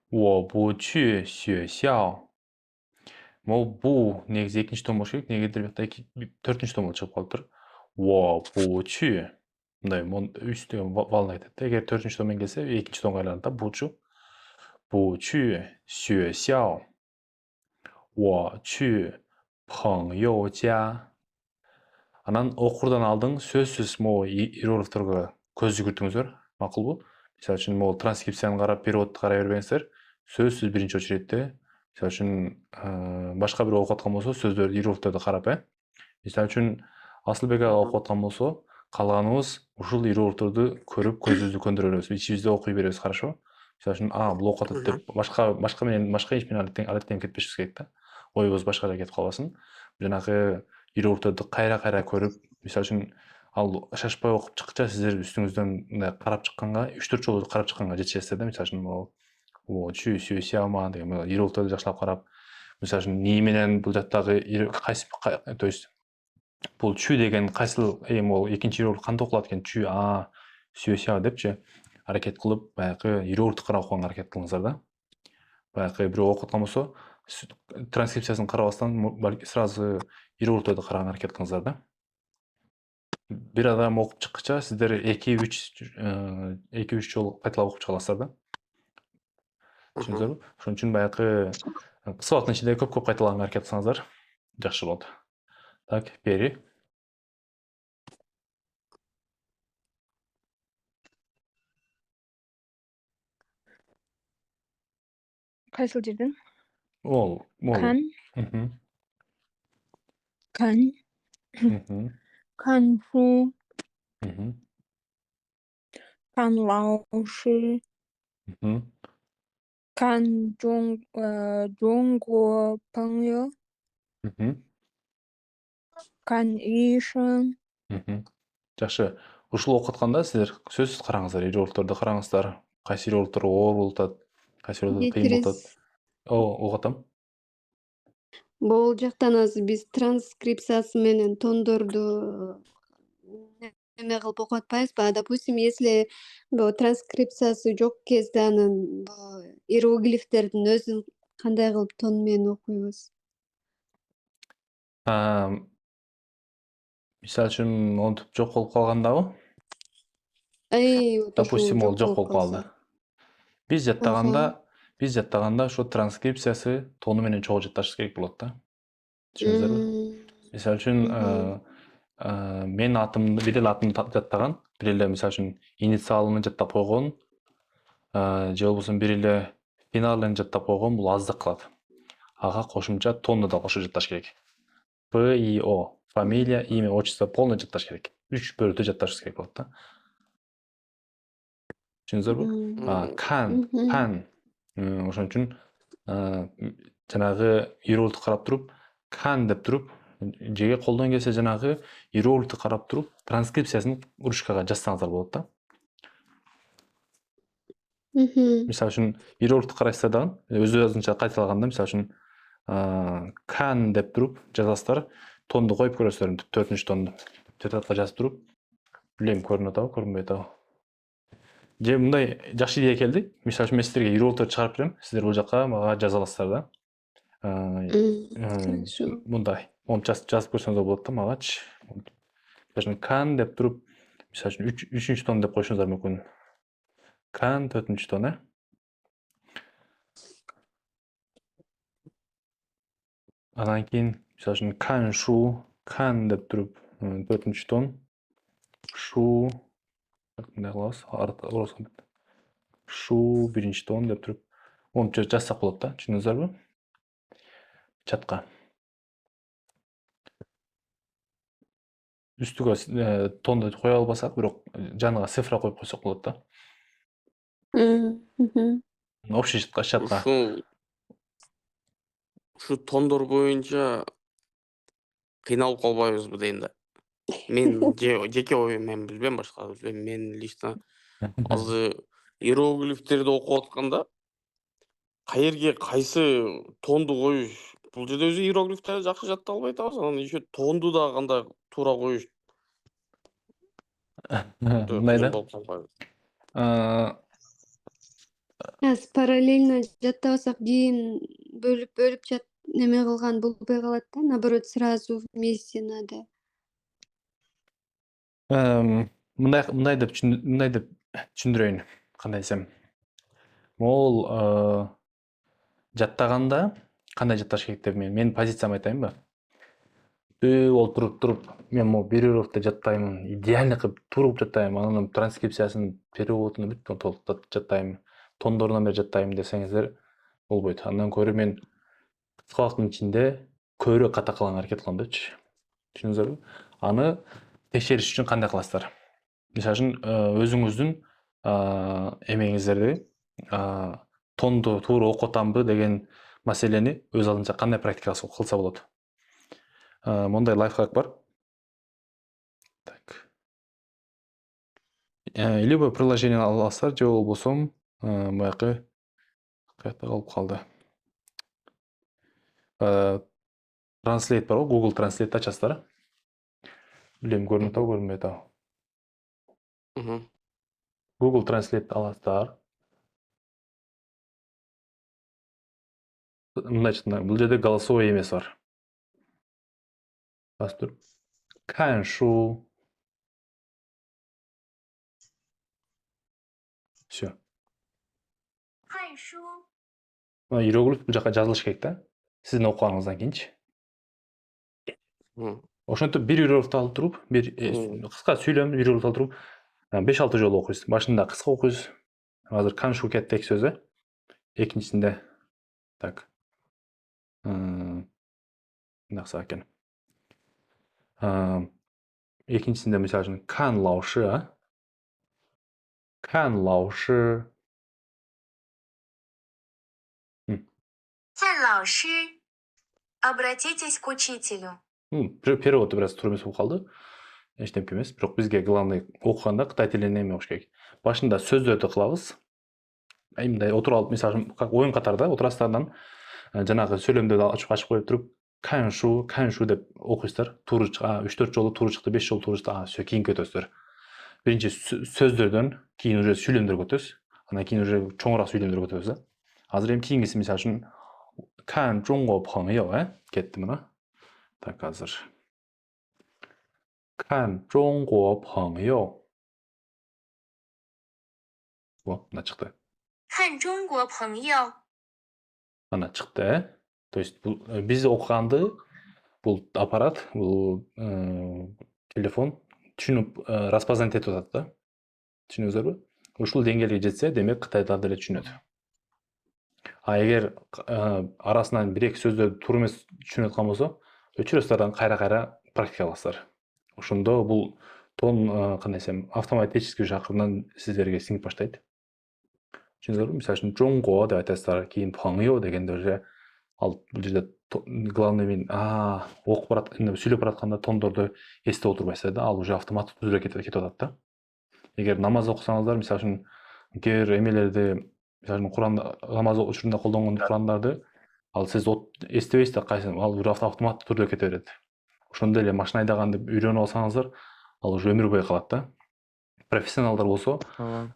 我不去学校。Могу бу негизи экинчи том болуш керек. Негедир биякта төртүнчү том болуп чыгып калыптыр. Wo bu чү. Мындай үстү балын айтат да. Эгер төртүнчү том менен келсе, экинчи томго айланат да. Бучу. Бу чү xue xiao. Wo чү 朋友家. Анан окурдан алдың сөзсүз могу иероглифтерге көз жүгүртүңүздөр. Макулбу? Мисалы үчүн могу транскрипцияны карап, переводду карай бербеңиздер. Сөзсүз биринчи очередте. Мисалы үчүн башка бирөө окуп аткан болсо, сөздөрдү иероглифтерди карап, Мисалы үчүн Асылбек ага окуп аткан болсо, калганыбыз ушул иероглифтерди көрүп, көзүбүздү көндүрө беребиз, ичибизде окуй беребиз, хорошо? Мисалы үчүн, бул окуп атат деп, башка иш менен алектенип кетпешибиз керек да. Оюбуз башка жака кетип калбасын. Жанагы иероглифтерди кайра көрүп, мисалы үчүн, ал шашпай окуп чыккыча сиздер үстүңүздөн мындай карап чыкканга, 3-4 жолу карап чыкканга жетишесиздер да. Мисалы үчүн, могу чү xue xiao ма деген иероглифтерди жакшылап карап, мисалы үчүн, ни менен бул жактагы кайсы, то есть бул чү деген кайсыл могу экинчи иероглиф кандай окулат экен? Чү, xue xiao депчи аракет кылып, баягы иероглифти карап окуганга аракет кылыңыздар да. Баягы бирөө окуп аткан болсо, транскрипциясын карабастан сразу иероглифтерди караганга аракет кылыңыздар да. Бир адам окуп чыккыча сиздер 2-3 жолу кайталап окуп чыга да. Түшүндүңүзбү? Ошон үчүн баягы кыска убакыттын ичинде көп кайталаганга аракет кылсаңыздар жакшы болот. Так, Пери. Кайсыл жерден? Ол. Кан, Мгм. кан, Мгм. каншу, Мгм. канлауши, Мгм. 中国朋友， Мгм. 看医生。Мгм. Жакшы. Ушул окутканда силер сөзсүз караңыздар, иероглифтерди караңыздар. Кайсы иероглифтер оор болуп атат, кайсы иероглифтер кыйын болуп атат. Кетиресиз. Угуп атам. Бул жактан азыр биз транскрипциясы менен тондорду неме кылып окуп атпайбызбы? Допустим, если транскрипциясы жок кезде анын иероглифтердин өзүн кандай кылып тон менен окуйбуз? Мисалы үчүн онтип жок болуп калгандабы? Вот ушул Допустим, ол жок жок болуп болуп калды. калса. Биз Ага. жаттаганда ошо транскрипциясы тону менен чогуу жатташыбыз керек болот да. Түшүндүңүзбү? Мисалы үчүн мен атымды бир эле атымды жаттаган, бир эле мисалы үчүн инициалын жаттап койгон, же болбосо бир эле финалын жаттап койгон бул аздык кылат. Ага кошумча тонну да кошуп жатташ керек. П, И, О. Фамилия, имя, отчество полный жатташ керек. 3 бөлүктө жатташыбыз керек болот да. Түшүндүңүзбү? Кан. Ошон үчүн жанагы иероглифти карап туруп, кан деп туруп, жеге колдон келсе жанагы иероглифти карап туруп, транскрипциясын ручкага жазсаңыздар болот да. Мисалы үчүн иероглифти карайсыздар дагы, өзүнчө кайталаганда, мисалы үчүн кан деп туруп жазасыздар, тонду коюп көрөсүздөр, 4-нчү тонду тетрадка жазып туруп, билем көрүнүп атабы, көрүнбөй атабы. Же мындай жакшы идея келди. Мисалы үчүн мен сиздерге иероглифтерди чыгарып берем. Сиздер бул жака мага жаза аласыздар да. Хорошо. Мындай. Монтип жазып көрсөңүздөр болот да магачы. Мисалы үчүн кан деп туруп, мисалы үчүн 3-3-нчү тон деп койсоңуздар мүмкүн. Кан 4-нчү тон, Анан кийин, мисалы үчүн кан шу, кан деп туруп, 4-нчү тон. Шу, мындай кылабыз, шу 1-нчи тон деп туруп, монтип жазсак болот да, түшүндүңүздөрбү? Чатка. Үстүгө тонду кое албасак, бирок жанына цифра коюп койсок болот да. Общий чатка. Ушу тондор боюнча кыйналып калбайбызбы дейм да. Мен жеке оюм, мен билбейм, башка билбейм. Мен лично азыр иероглифтерди окуп атканда каерге кайсы тонду коюш, бул жерде өзү иероглифтерди жакшы жаттап албай атабыз, анан еще тонду да кандай туура коюш Мындай кыйын да. болуп калбайбы? Аз параллельно жаттабасак кийин бөлүп неме кылган болбой калат да, наоборот, сразу вместе надо. Мындай деп түшүндүрөйүн, кандай десем. Могул жаттаганда кандай жатташ керек деп менин позициямды айтайынбы? Олтуруп, мен могу бир иероглифти жаттаймын, идеально кылып туруп жаттайм, анын транскрипциясын, переводун бүт толук жаттайм, тондорунан бери жаттайм десеңиздер болбойт. Андан көрө мен кыска убакыттын ичинде көбүрөөк ката кылган аракет кыламдычы. Түшүндүңүздөрбү? Аны текшериш үчүн кандай кыласыздар? Мисалы үчүн өзүңүздүн эмеңиздерди тонду туура окуп атамбы деген маселени өз алдынча кандай практика кылса болот? Мондай лайфхак бар. Так. Либо приложение аласыздар, же болбосо баягы каякта калып калды. Translate бар го, Google Translate ачасыздар. Билем көрүнүп атабы, көрүнбөй атабы. Google Translate аласыздар. Мындай, бул жерде голосовой эмес бар. Басып туруп. Каншу. Всё. Каншу. Иероглиф бул жака жазылыш керек да. Сиздин окуганыңыздан кийинчи. Ошентип бир урокто алып туруп, бир кыска сүйлөм бир урокто алып туруп 5-6 жолу окуйсуз. Башында кыска окуйсуз. Азыр каншу кеттек сөзү. Экинчисинде так. Накса экен. Экинчисинде мисалы үчүн кан лауши, кан лауши. 看老师，обратитесь к учителю. Переводу biraz турмес болуп калды. Эчтеме эмес, бирок бизге главный окуганда кытай тилинен эме болуш керек. Башында сөздөрдү кылабыз. Мындай отуруп алып, мисалы үчүн оюн катарда отурасыздардан жанагы сүйлөмдөрдү ачып коюп туруп, каншу деп окуйсуздар. Туура 3-4 жолу туура чыкты, 5 жолу туура чыкты. Всё, кийинки өтөсүздөр. Биринчи сөздөрдөн кийин уже сүйлөмдөргө өтөбүз. Андан кийин уже чоңураак сүйлөмдөргө өтөбүз да. Азыр эми кийингиси мисалы үчүн кан жонго паңйо, кетти мына. Так, азыр. Кан жонго паңйо. Мына чыкты. 看中国朋友， Ана чыкты. То есть биз окуганды бул аппарат, бул телефон түшүнүп распознать этип атат да. Түшүнөсүзбү? Ушул деңгээлге жетсе, демек Кытайда деле түшүнөт. А эгер арасынан бир-эки сөздөрдү туура эмес түшүнүп аткан болсо, өчүрөсүздардан кайра практика кыласыздар. Ошондо бул тон кандай десем, автоматически акырынан сиздерге сиңип баштайт. Түшүнөсүзбү? Мисалы үчүн жоңго деп айтасыздар, кийин паңйо дегенде уже ал бул жерде главный мен окуп барат, сүйлөп баратканда тондорду эстеп отурбайсыздар да, ал уже автоматтык түрдө кетип атат да. Эгер намаз окусаңыздар, мисалы үчүн кээ бир эмелерди, мисалы үчүн Куранда, намаз учурунда колдонгон Курандарды ал сиз эстебейсиз да, кайсын ал уже автоматтык түрдө кете берет. Ошондой эле машина айдаганды үйрөнүп алсаңыздар, ал уже өмүр бою калат да. Профессионалдар болсо,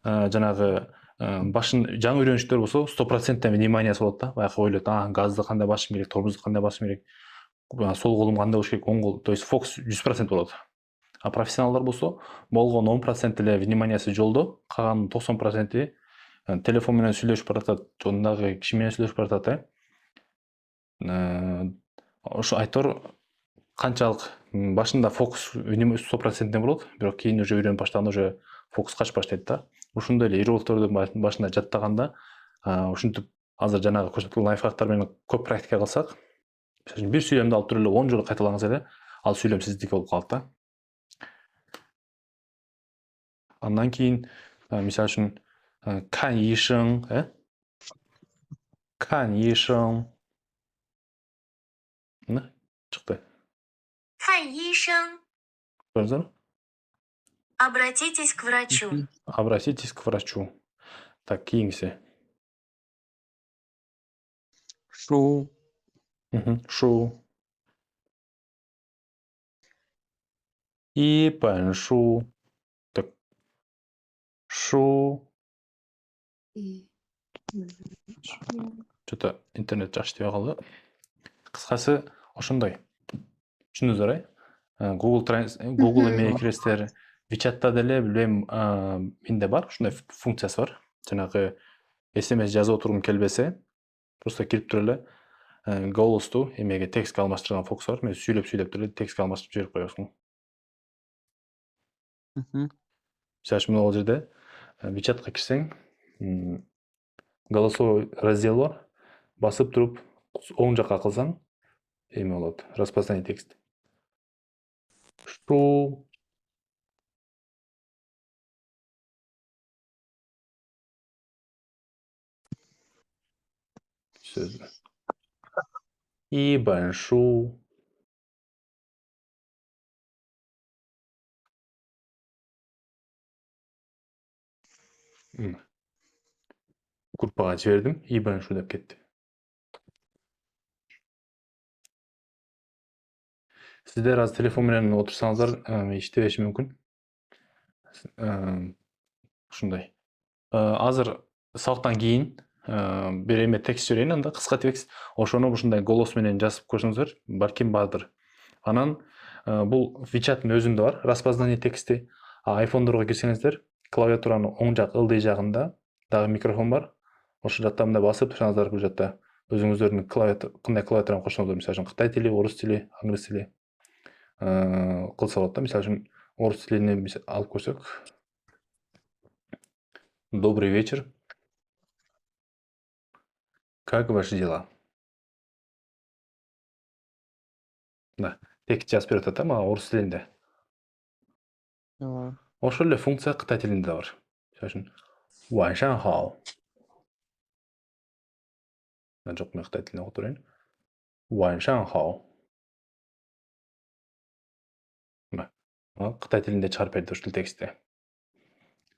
жанагы башын жаңы үйрөнүштөр болсо 100% вниманиясы болот да. Баягы ойлойт, газды кандай басышым керек, тормозду кандай басышым керек, сол колум кандай болуш керек, оң кол, то есть фокус 100% болот. А профессионалдар болсо, болгон 10% эле вниманиясы жолдо, калган 90% телефон менен сүйлөшүп баратат, жондагы киши менен сүйлөшүп баратат. Ошо айтор канчалык башында фокус 100% болот, бирок кийин уже үйрөнүп баштаганда уже фокус качып баштайт да. Ошондой эле иероглифтерди башында жаттаганда, ушинтип азыр жанагы көрсөткөн лайфхактар менен көп практика кылсак, бир сүйлөмдү алып туруп эле 10 жолу кайталаңыз эле, ал сүйлөм сиздики болуп калат да. Андан кийин мисалы үчүн кан ишиң, кан ишиң. Мына чыкты. 看医生， Көрдүңүзбү? обратитесь к врачу. Обратитесь к врачу. Так, кийингиси. шу, Шу. И пен шу. Так. Шу. Что-то интернет жакшы дебей калды. Кыскасы ошондой. Түшүндүңүздөр, Google эме киресиздер, WeChat'та деле билбейм, менде бар, ушундай функциясы бар. Жанагы SMS жазып отургум келбесе, просто кирип туруп эле голосту эмеге текстке алмаштырган функция бар. Мен сүйлөп туруп эле текстке алмаштырып жиберип коесуң. Мисалы үчүн ал жерде WeChat'ка кирсең, голосовой раздел бар. Басып туруп оң жакка кылсаң, эме болот, распознание текст. Шу. Сөз. И бен шу. Группага жибердим, и бен шу деп кетти. Сиздер азыр телефон менен отурсаңыздар, иштебеши мүмкүн. Ушундай. Азыр сабактан кийин бир эме текст жиберейин, анда кыска текст. Ошону ушундай голос менен жазып көрсөңүздөр, балким бардыр. Анан бул WeChat'тын өзүндө бар, распознание тексти. iPhone'дорго кирсеңиздер, клавиатуранын оң жак ылдый жагында дагы микрофон бар. Ошол жакта мындай басып турсаңыздар, бул жакта өзүңүздөрдүн кандай клавиатураны кошсоңуздар, мисалы үчүн Кытай тили, орус тили, англис тили. кылса болот да. Мисалы үчүн орус тилине биз алып көрсөк. Добрый вечер. Как ваши дела? Да. Текст жазып берип атат да мага орус тилинде. Ошол эле функция Кытай тилинде да бар. Мисалы үчүн 晚上好. Жок, мен Кытай тилине окуп берейин. 晚上好. Кытай тилинде чыгарып берди ушул текстти.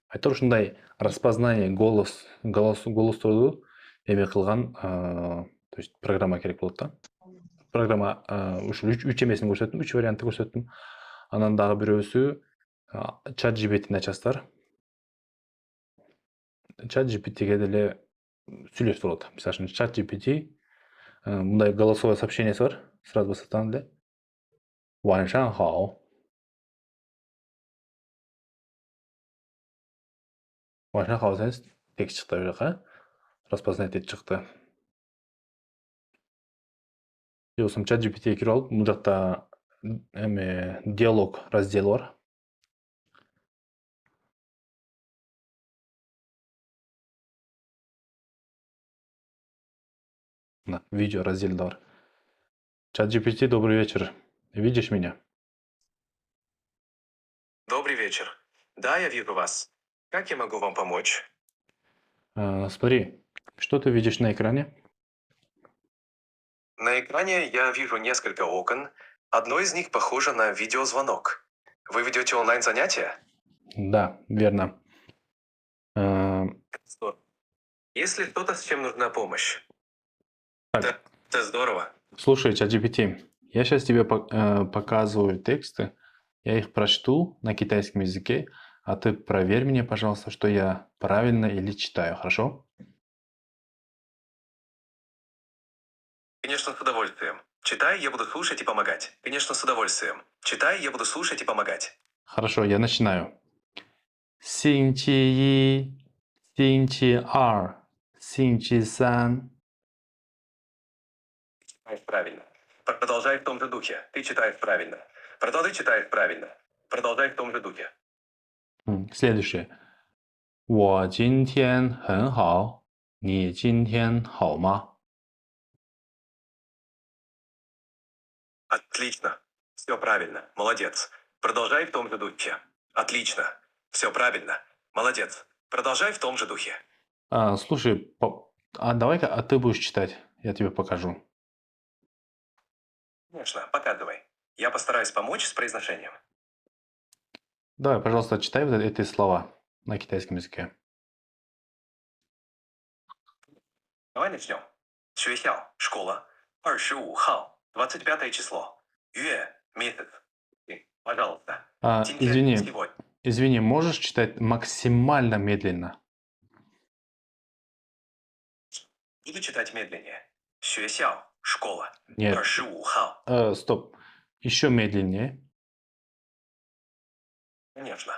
Айтор ушундай распознание голосторду эме кылган, то есть программа керек болот да. Программа ушул 3 эмесин көрсөттүм, 3 вариантты көрсөттүм. Анан дагы бирөөсү ChatGPT'ни ачасыздар. ChatGPT'ге деле сүйлөшүп болот. Мисалы үчүн ChatGPT мындай голосовое сообщениеси бар. Сразу басатан эле. 晚上好. 晚上好десеңиз текст чыкты бул жака. Распознать этип чыкты. Же болбосо ChatGPT'ге кирип алып, бул жакта эме диалог раздели бар. Мына видео разделде бар. ChatGPT, добрый вечер. Видишь меня? Добрый вечер. Да, я вижу вас. Как я могу вам помочь? Смотри, что ты видишь на экране? На экране я вижу несколько окон. Одно из них похоже на видеозвонок. Вы ведете онлайн-занятия? Да, верно. Здорово. Есть ли что-то, с чем нужна помощь? Так. Это здорово. Слушай, ChatGPT, я сейчас тебе показываю тексты. Я их прочту на китайском языке, а ты проверь мне, пожалуйста, что я правильно или читаю, хорошо? Конечно, с удовольствием. Читай, я буду слушать и помогать. Конечно, с удовольствием. Читай, я буду слушать и помогать. Хорошо, я начинаю. 星期一, 星期二, 星期三. Читаешь правильно. Продолжай в том же духе. Ты читаешь правильно. Продолжай читаешь правильно. Продолжай в том же духе. Следующее. 我今天很好，你今天好吗? Отлично. Все правильно. Молодец. Продолжай в том же духе. Отлично. Все правильно. Молодец. Продолжай в том же духе. Слушай, давай-ка ты будешь читать, я тебе покажу. Конечно, показывай. Я постараюсь помочь с произношением. Давай, пожалуйста, читай вот эти слова на китайском языке. Давай начнем. 学校, школа. 25号, 25 число. 月, месяц. Пожалуйста. Извини, Сегодня. извини, можешь читать максимально медленно? Буду читать медленнее. 学校, школа. Нет. 25号. Стоп. Еще медленнее. Конечно.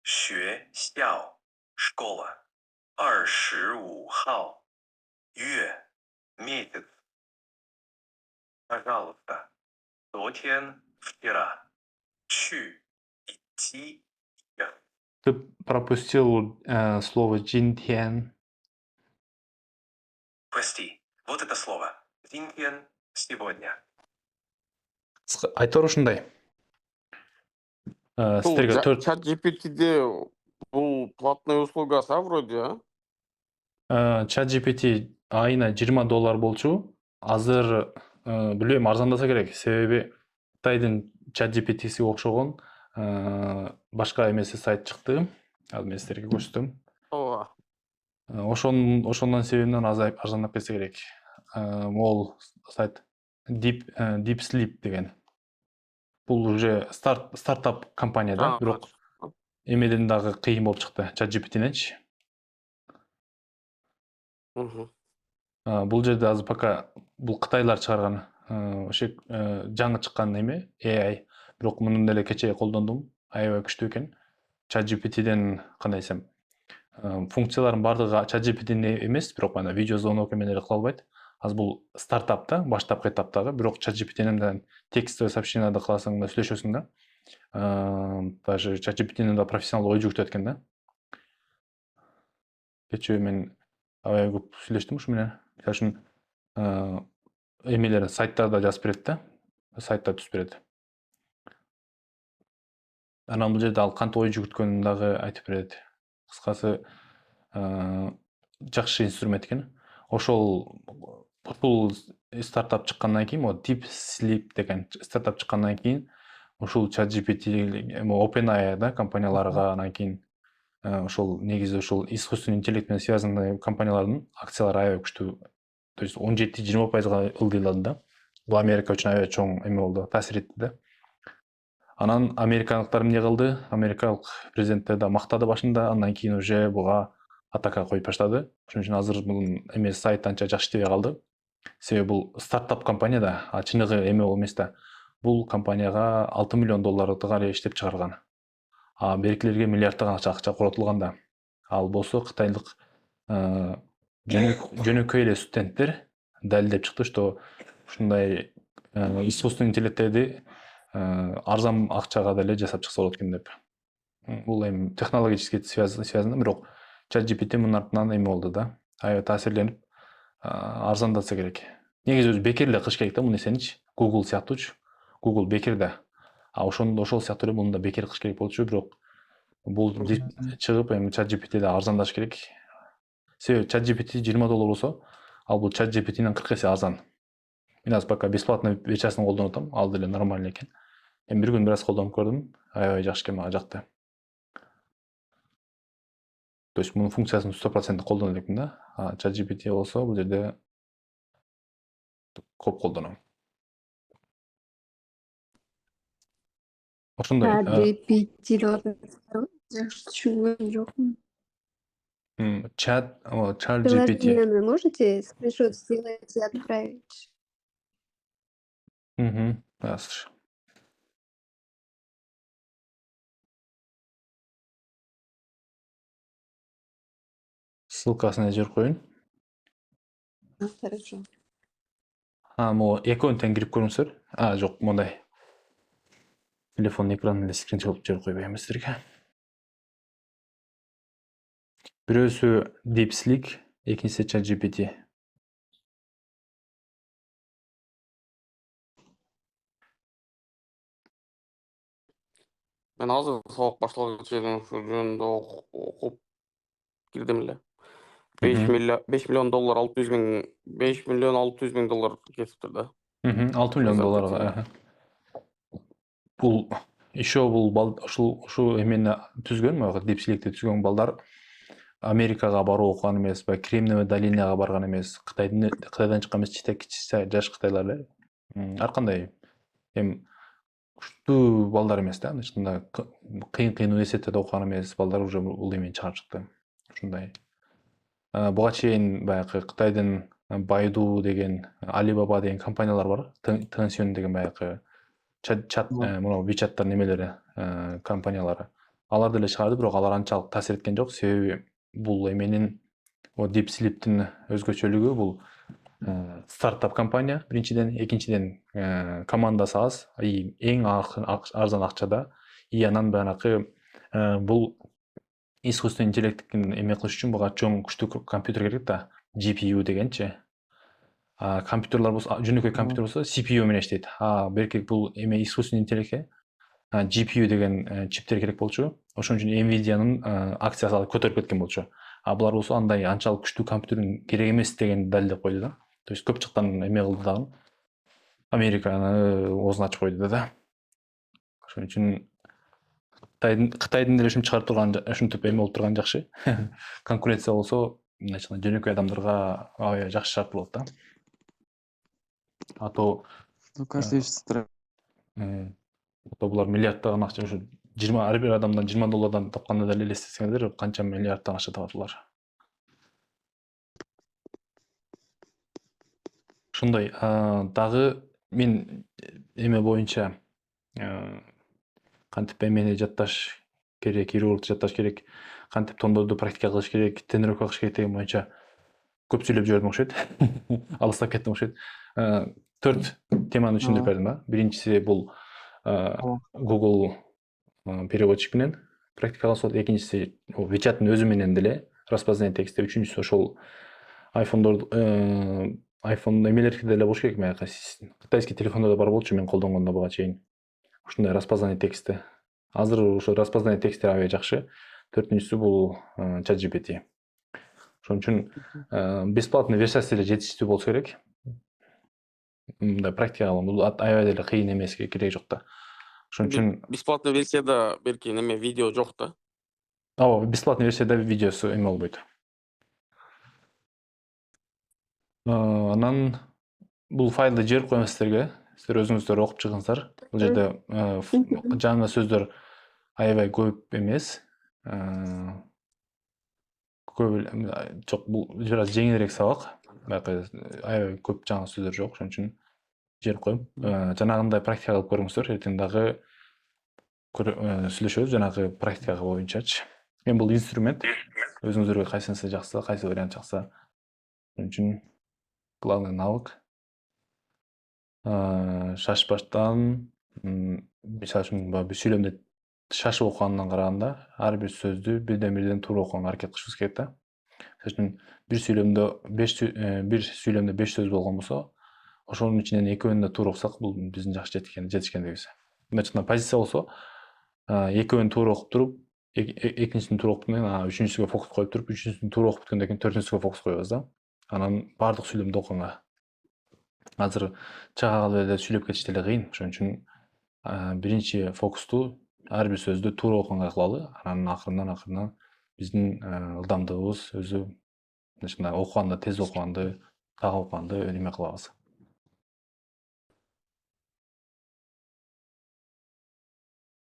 学校, школа. 25号. 月, месяц. Пожалуйста. 昨天, вчера. 去, идти. Ты пропустил слово 今天. Прости. Вот это слово. 今天, сегодня. Айтор ушундай. Сіздерге төрт ChatGPT'де бұл платная услугасы вроде, ChatGPT айына $20 болчу. Азыр билбейм, арзандаса керек. Себеби Кытайдын ChatGPT'си окшогон башка эмеси сайт чыкты. Ал мен силерге көрсөтөм. ооба, Ошондон себебинен арзандап кетсе керек. Ол сайт Deep Sleep деген. Бул уже стартап компания да, бирок эмеден дагы кыйын болуп чыкты ChatGPT'ненчи. Бул жерде азыр пока бул кытайлар чыгарган ошо жаңы чыккан эме AI. Бирок мунун деле кечээ колдондум. Аябай күчтүү экен. ChatGPT'ден кандай десем, функциялардын бардыгы ChatGPT'нин эмес, бирок ана видео звонок эмелери кыла албайт. Азыр бул стартапта, баштапкы этаптагы, бирок ChatGPT менен текстовый сообщениеда кыласың да сүйлөшөсүң да. Даже ChatGPT да профессионал ой жүгүртүп экен да. Кечээ мен аябай көп сүйлөштүм ушу менен. Мисалы үчүн эмелер сайттарда жазып берет да. Сайтта түзүп берет. Анан бул жерде ал кантип ой жүгүрткөнүн дагы айтып берет. Кыскасы жакшы инструмент экен. Ушул стартап чыккандан кийин, DeepSleep деген стартап чыккандан кийин, ушул ChatGPT, OpenAI да компанияларга, анан кийин ошол негизи ушул искусственный интеллект менен связанный компаниялардын акциялары аябай күчтүү. То есть 17-20%га ылдыйлады да. Бул Америка үчүн аябай чоң эме болду, таасир этти да. Анан америкалыктар эмне кылды? Америкалык президенттер да мактады башында, андан кийин уже буга атака коюп баштады. Ошон үчүн азыр бул эме сайт анча жакшы иштебей калды. Себеби бул стартап компания да, чыныгы эме эмес да. Бул компанияга $6 миллион гана иштеп чыгарган. Беркилерге миллиарддаган акча коротулган да. Ал болсо кытайлык жөнөкөй эле студенттер далилдеп чыкты, что ушундай искусственный интеллекттерди арзан акчага деле жасап чыкса болот экен деп. Бул эми технологически связано, бирок ChatGPT мунун артынан эме болду да. Аябай таасирленип арзандатса керек. Негизи өзү бекер эле кылыш керек да, бул нерсеничи. Google сыяктуучу. Google бекер да. Ошол сыяктуу эле муну да бекер кылыш керек болчу, бирок бул чыгып эми ChatGPT да арзандаш керек. Себеби ChatGPT $20 болсо, ал бул ChatGPT'нен 40 эсе арзан. Мен азыр пока бесплатно версиясын колдонуп атам, ал деле нормальный экен. Эми бир күн бир аз колдонуп көрдүм, аябай жакшы экен, мага жакты. То есть мунун функциясын 100% колдонот элекмин да. ChatGPT болсо бул жерде көп колдоном. Ошондой. Жакшы түшүнгөн жокмун. ChatGPT. Приложение можете скриншот сделать и отправить? Азыр. Ссылкасын жиберип коеюн. Хорошо. Могу экөөнү тең кирип көрүңүздөр. Жок, мондай. Телефонун экранын эле скриншот жиберип койбойм силерге. Бирөөсү DeepSleek, экинчиси ChatGPT. Мен азыр сабак башталган жерден ушу жөнүндө окуп кирдим эле. $5 миллион кетиптир да. $6 миллион. Бул ушул эмени түзгөн, DeepSleek'ти түзгөн балдар Америкага барып окуган эмес, Кремниевый долинага барган эмес, Кытайдан чыккан эмес, кичи жаш кытайлар эле. Ар кандай эми күчтүү балдар эмес да, анда кыйын университетте окуган эмес балдар уже бул эмени чыгарып чыкты. Ушундай. Буга чейин баягы Кытайдын Baidu деген, Alibaba деген компаниялар бар. Tencent деген баягы чат мына WeChat'тын немелери, компаниялары. Алар деле чыгарды, бирок алар анчалык таасир эткен жок. Себеби бул эменин DeepSleep'тин өзгөчөлүгү бул стартап компания биринчиден, экинчиден командасы аз, эң арзан акчада. Анан баягы бул искусственный интеллекттин эме кылыш үчүн буга чоң күчтүү компьютер керек да, GPU дегенчи. Компьютерлар болсо, жөнөкөй компьютер болсо CPU менен иштейт. Берки бул эме искусственный интеллектке GPU деген чиптер керек болчу. Ошон үчүн Nvidia'нын акциясы көтөрүп кеткен болчу. Булар болсо андай анчалык күчтүү компьютерин керек эмес деген далилдеп койду да. То есть көп жактан эме кылды дагы. Американы оозун ачып койду да. Ошон үчүн Кытайдын деле ушинтип чыгарып турган, ушинтип эме болуп турган жакшы. Конкуренция болсо, жөнөкөй адамдарга аябай жакшы шарт болот да. Кажется, есть страх. Булар миллиарддаган акча, ушу ар бир адамдан $20 тапканда деле элестетсеңиздер, канча миллиарддан акча табат. Ушундай. Дагы мен эме боюнча кантип эмени жатташ керек, иероглифти жатташ керек, кантип тондорду практика кылыш керек, тренировка кылыш керек деген боюнча көп сөйлеп жібердім окшойт. Алыстап кеттім окшойт. 4 теманы түшүндүрүп бердим ба. Биринчиси бул Google переводчик менен практикаланып, экинчиси WeChat'ın өзү менен деле распознание текстте, үчүнчүсү ошол iPhone эмелерге деле болуш керек. Кытайский телефондо да бар болчу, мен колдонгондо буга чейин. Ушундай распознание текстте. Азыр ошо распознание текстер аябай жакшы. Төртүнчүсү бул ChatGPT. Ошон үчүн бесплатный версиясы деле жетиштүү болсо керек. Мындай практикалуу, бул аябай деле кыйын эмес, кереги жок да. Ошон үчүн Бесплатный версияда берки неме видео жок да. ооба, бесплатный версияда видеосу эме болбойт. Анан бул файлды жиберип коем сиздерге. Сиздер өзүңүздөр окуп чыгыңыздар. Бул жерде жаңы сөздөр аябай көп эмес. Жок, бул бир аз жеңилирээк сабак. Баягы аябай көп жаңы сөздөр жок, ошон үчүн жиберип коем. Жанагындай практика кылып көрүңүздөр. Эртең дагы сүйлөшөбүз жанагы практика боюнчачы. Эми бул инструмент. Өзүңүздөргө кайсынысы жакса, кайсы вариант жакса. Ошон үчүн главный навык. Шашпаштан, мисалы үчүн бир сүйлөмдө шашып окугандан караганда, ар бир сөздү бирден туура окуганга аракет кылышыбыз керек да. Мисалы үчүн бир сүйлөмдө 5 сөз болгон болсо, ошонун ичинен экөөнү да туура окусак, бул биздин жакшы жетишкендигибиз. Мындай позиция болсо, экөөнү туура окуп туруп, экинчисин туура окуп бүткөндөн кийин үчүнчүсүгө фокус коюп туруп, үчүнчүсүн туура окуп бүткөндөн кийин төртүнчүсүгө фокус коебуз да. Анан бардык сүйлөмдү окуганга. Азыр чага калып эле сүйлөп кетиш деле кыйын. Ошон үчүн биринчи фокусту ар бир сөздү туура окуганга кылалы. Анан акырындан биздин ылдамдыгыбыз өзү мындай окуганда, тез окуганды, так окуганды эме кылабыз.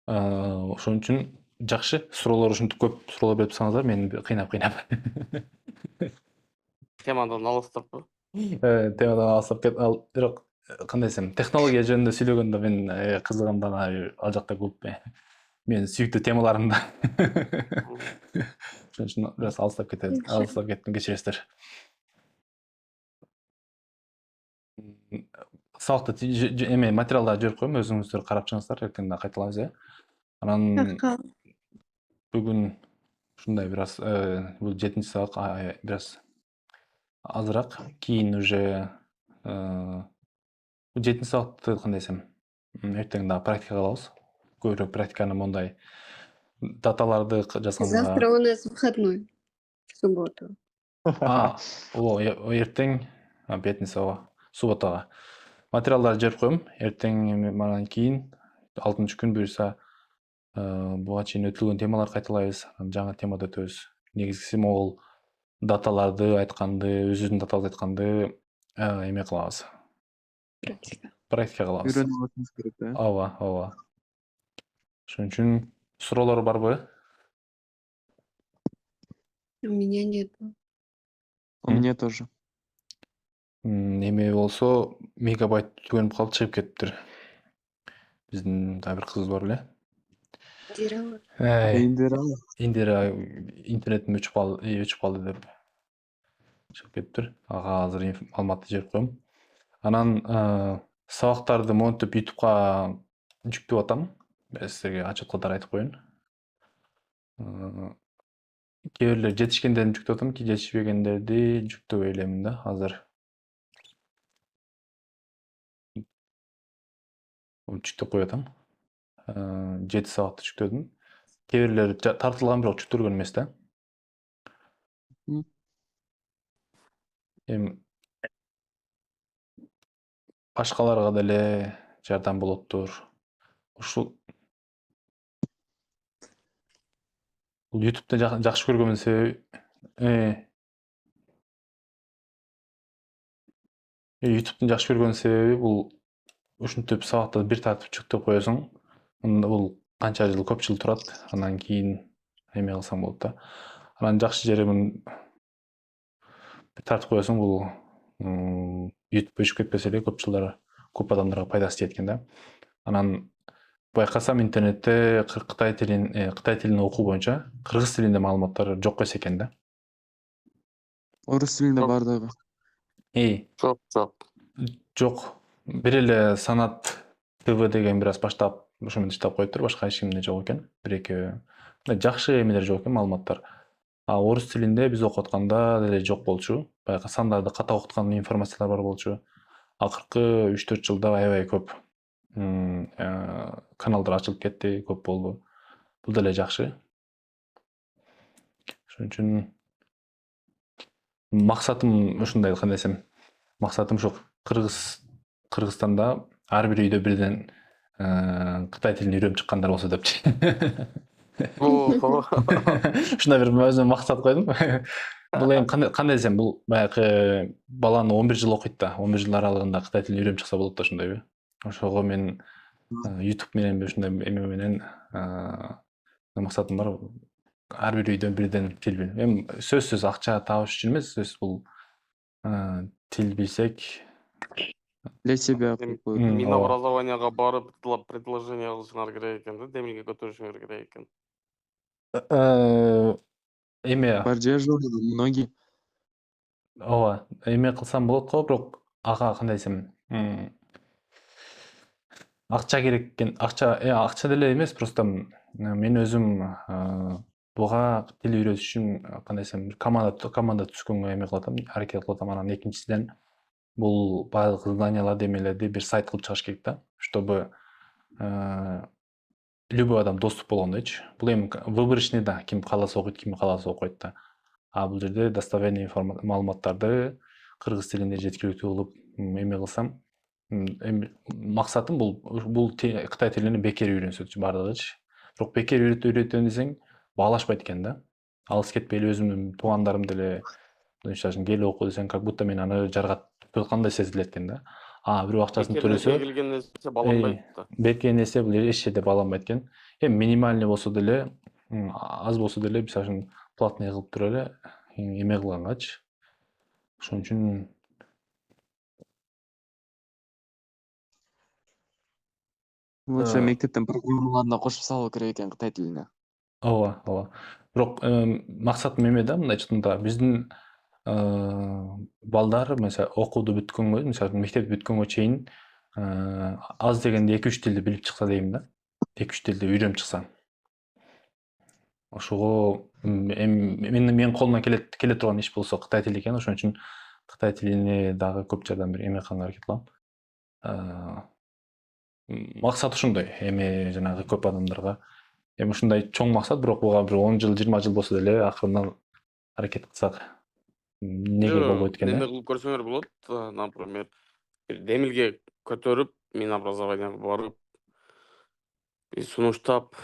Ошон үчүн жакшы, суроолор ушинтип көп суроолор берип турсаңыздар, мени кыйнап. Темадан алыстырып. Темадан алыстап кетип, бирок кандай десем, технология жөнүндө сүйлөгөндө мен кызыгамдан ал жакта көп менин сүйүктүү темаларым да. Ошон үчүн бир аз алыстап кеттим, кечиресиздер. Сабакты эме материалдарды жиберип коем, өзүңүздөр карап чыгыңыздар, эртең да кайталайбыз. Анан бүгүн ушундай бир аз бул 7-чи сабак бир аз азыраак, кийин уже 7-чи сабакты кандай десем, эртең дагы практика кылабыз. Көбүрөөк практиканы мондай даталарды жазганга. Завтра у нас выходной. В субботу. Эртең пятница, субботага. Материалдарды жиберип коем. Эртең мандан кийин 6-күн буюрса буга чейин өтүлгөн темалар кайталайбыз. Жаңы темада өтөбүз. Негизгиси могул даталарды айтканды, өзүбүздүн даталарды айтканды эме кылабыз. Практика кылабыз. Үйрөнүп алышыбыз керек да. Ооба. Ошон үчүн суроолор барбы? У меня нет. У меня тоже. Эме болсо, мегабайт түгөнүп калып чыгып кетиптир. Биздин да бир кыз бар эле. Индира интернетим өчүп калды деп чыгып кетиптир. Ага азыр маалыматты жиберип коем. Анан сабактарды монтип YouTube'га жүктөп атам. Сиздерге ачык катары айтып коеюн. Кээ бирлер жетишкендерин жүктөп атам, жетишпегендерди жүктөбөй элемин да азыр. Жүктөп коюп атам. 7 сабакты жүктөдүм. Кээ бирлери тартылган, бирок жүктөлгөн эмес да. Эми башкаларга деле жардам болоттур. Ушул YouTube'да жакшы көргөнүн себеби YouTube'дун жакшы көргөнүн себеби бул ушинтип сабакты бир тартып жүктөп коесуң. Бул канча жыл, көп жыл турат. Андан кийин эме кылсаң болот да. Анан жакшы жери мун тартып коесуң, бул YouTube өчүп кетпесе эле көп жылдар көп адамдарга пайдасы жеткен да. Анан байкасам интернетте Кытай тилин окуу боюнча кыргыз тилинде маалыматтар жок экен да. Орыс тилинде бар дагы. Жок, жок. Жок. Бир эле Санат ТВ деген бир аз баштап ошону иштеп коюптур, башка эч кимде жок экен. Бир экөө. Жакшы эмелер жок экен, маалыматтар. А орус тилинде биз окуп атканда деле жок болчу. Баягы сандарды ката окуткан информациялар бар болчу. Акыркы 3-4 жылда аябай көп каналдар ачылып кетти, көп болду. Бул деле жакшы. Ошон үчүн максатым ушундай, кандай десем, максатым ушу Кыргызстанда ар бир үйдө бирден Кытай тилин үйрөнүп чыккандар болсо депчи. Ушундай бир өзүмө максат койдум. Бул эми кандай десем, бул баягы баланы 11 жыл окуйт да, 11 жыл аралыгында Кытай тилин үйрөнүп чыкса болот да, ошондойбу. Ошого мен YouTube менен ушундай эме менен максатым бар. Ар бир үйдөн бирден тил бил. Эми сөзсүз акча табыш үчүн эмес, сөзсүз бул тил билсек Для себя Демек, коюп. Минобразованияга барып предложение кылышыңар керек экен да, демилге көтөрүшүңөр керек экен. эме Бар же жок, многие. ооба, эме кылсам болот го, бирок ага кандай десем, акча керек экен. Акча деле эмес, просто мен өзүм буга тил үйрөтүш үчүн кандай десем, команда түзгөнгө эме кылып атам, аракет кылып атам. Анан экинчиден бул баардык зданияларды эмелерди бир сайт кылып чыгыш керек да, чтобы любой адам доступ болгондойчу. Бул эми выборочный да, ким кааласа окуйт, ким кааласа окуйт да. А бул жерде достоверный маалыматтарды кыргыз тилинде жеткиликтүү кылып эме кылсам, эми максатым бул Кытай тилин бекер үйрөнсөчү баардыгычы. Бирок бекер үйрөтөм десең, баалашпайт экен да. Алыс кетпейли, өзүмдүн туугандарым деле келип оку десең, как будто мен аны жаргатып аткандай сезилет экен да. Бир акчасын төлөсө, келген нерсе баланбайт да. бекер нерсе бул эч жерде баланбайт экен. Эми минимальный болсо деле, аз болсо деле биз ашын платный кылып туруп эле эме кылгангачы. Ошон үчүн Лучше мектептен программаларына кошуп салуу керек экен Кытай тилине. ооба. Бирок максатым эме да, мындай айтканда, биздин балдар mesela окууду бүткөнгө, мисалы мектеп бүткөнгө чейин аз дегенде 2-3 тилди билип чыкса дейм да. 2-3 тилди үйрөнүп чыкса. Ошого менин колумдан келе турган иш болсо Кытай тили экен, ошон үчүн Кытай тилине дагы көп жардам эме кылганга аракет кылам. Максат ушундай, эми жанагы көп адамдарга эми ушундай чоң максат, бирок буга бир 10 жыл, 20 жыл болсо деле акырынан аракет кылсак неге болбойт экен Эме да? кылып көрсөңөр болот, например, демилге көтөрүп, Минобразованияга барып, сунуштап,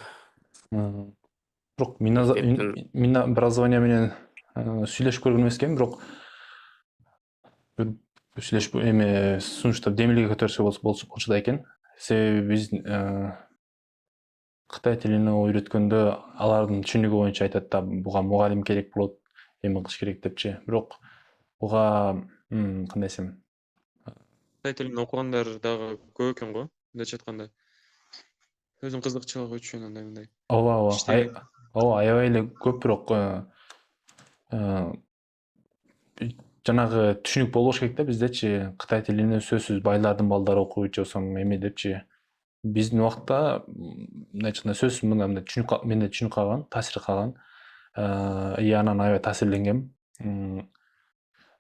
Бирок Минобразование менен сүйлөшүп көргөн эмес экен, бирок сүйлөшүп эме сунуштап демилге көтөрсө болчу да экен. Себеби биз Кытай тилин үйрөткөндө алардын түшүнүгү боюнча айтат да, буга мугалим керек болот, эме кылыш керек депчи. Бирок буга кандай десем, Кытай тилин окугандар дагы көп экен го, мындайча айтканда. Өзүнүн кызыкчылыгы үчүн андай. ооба, аябай эле көп, бирок жанагы түшүнүк болбош керек да биздечи. Кытай тилине сөзсүз байлардын балдары окуйт, же эме депчи. Биздин убакта мындай айтканда сөзсүз менде түшүнүк калган, таасир калган. Анан аябай таасирленгем.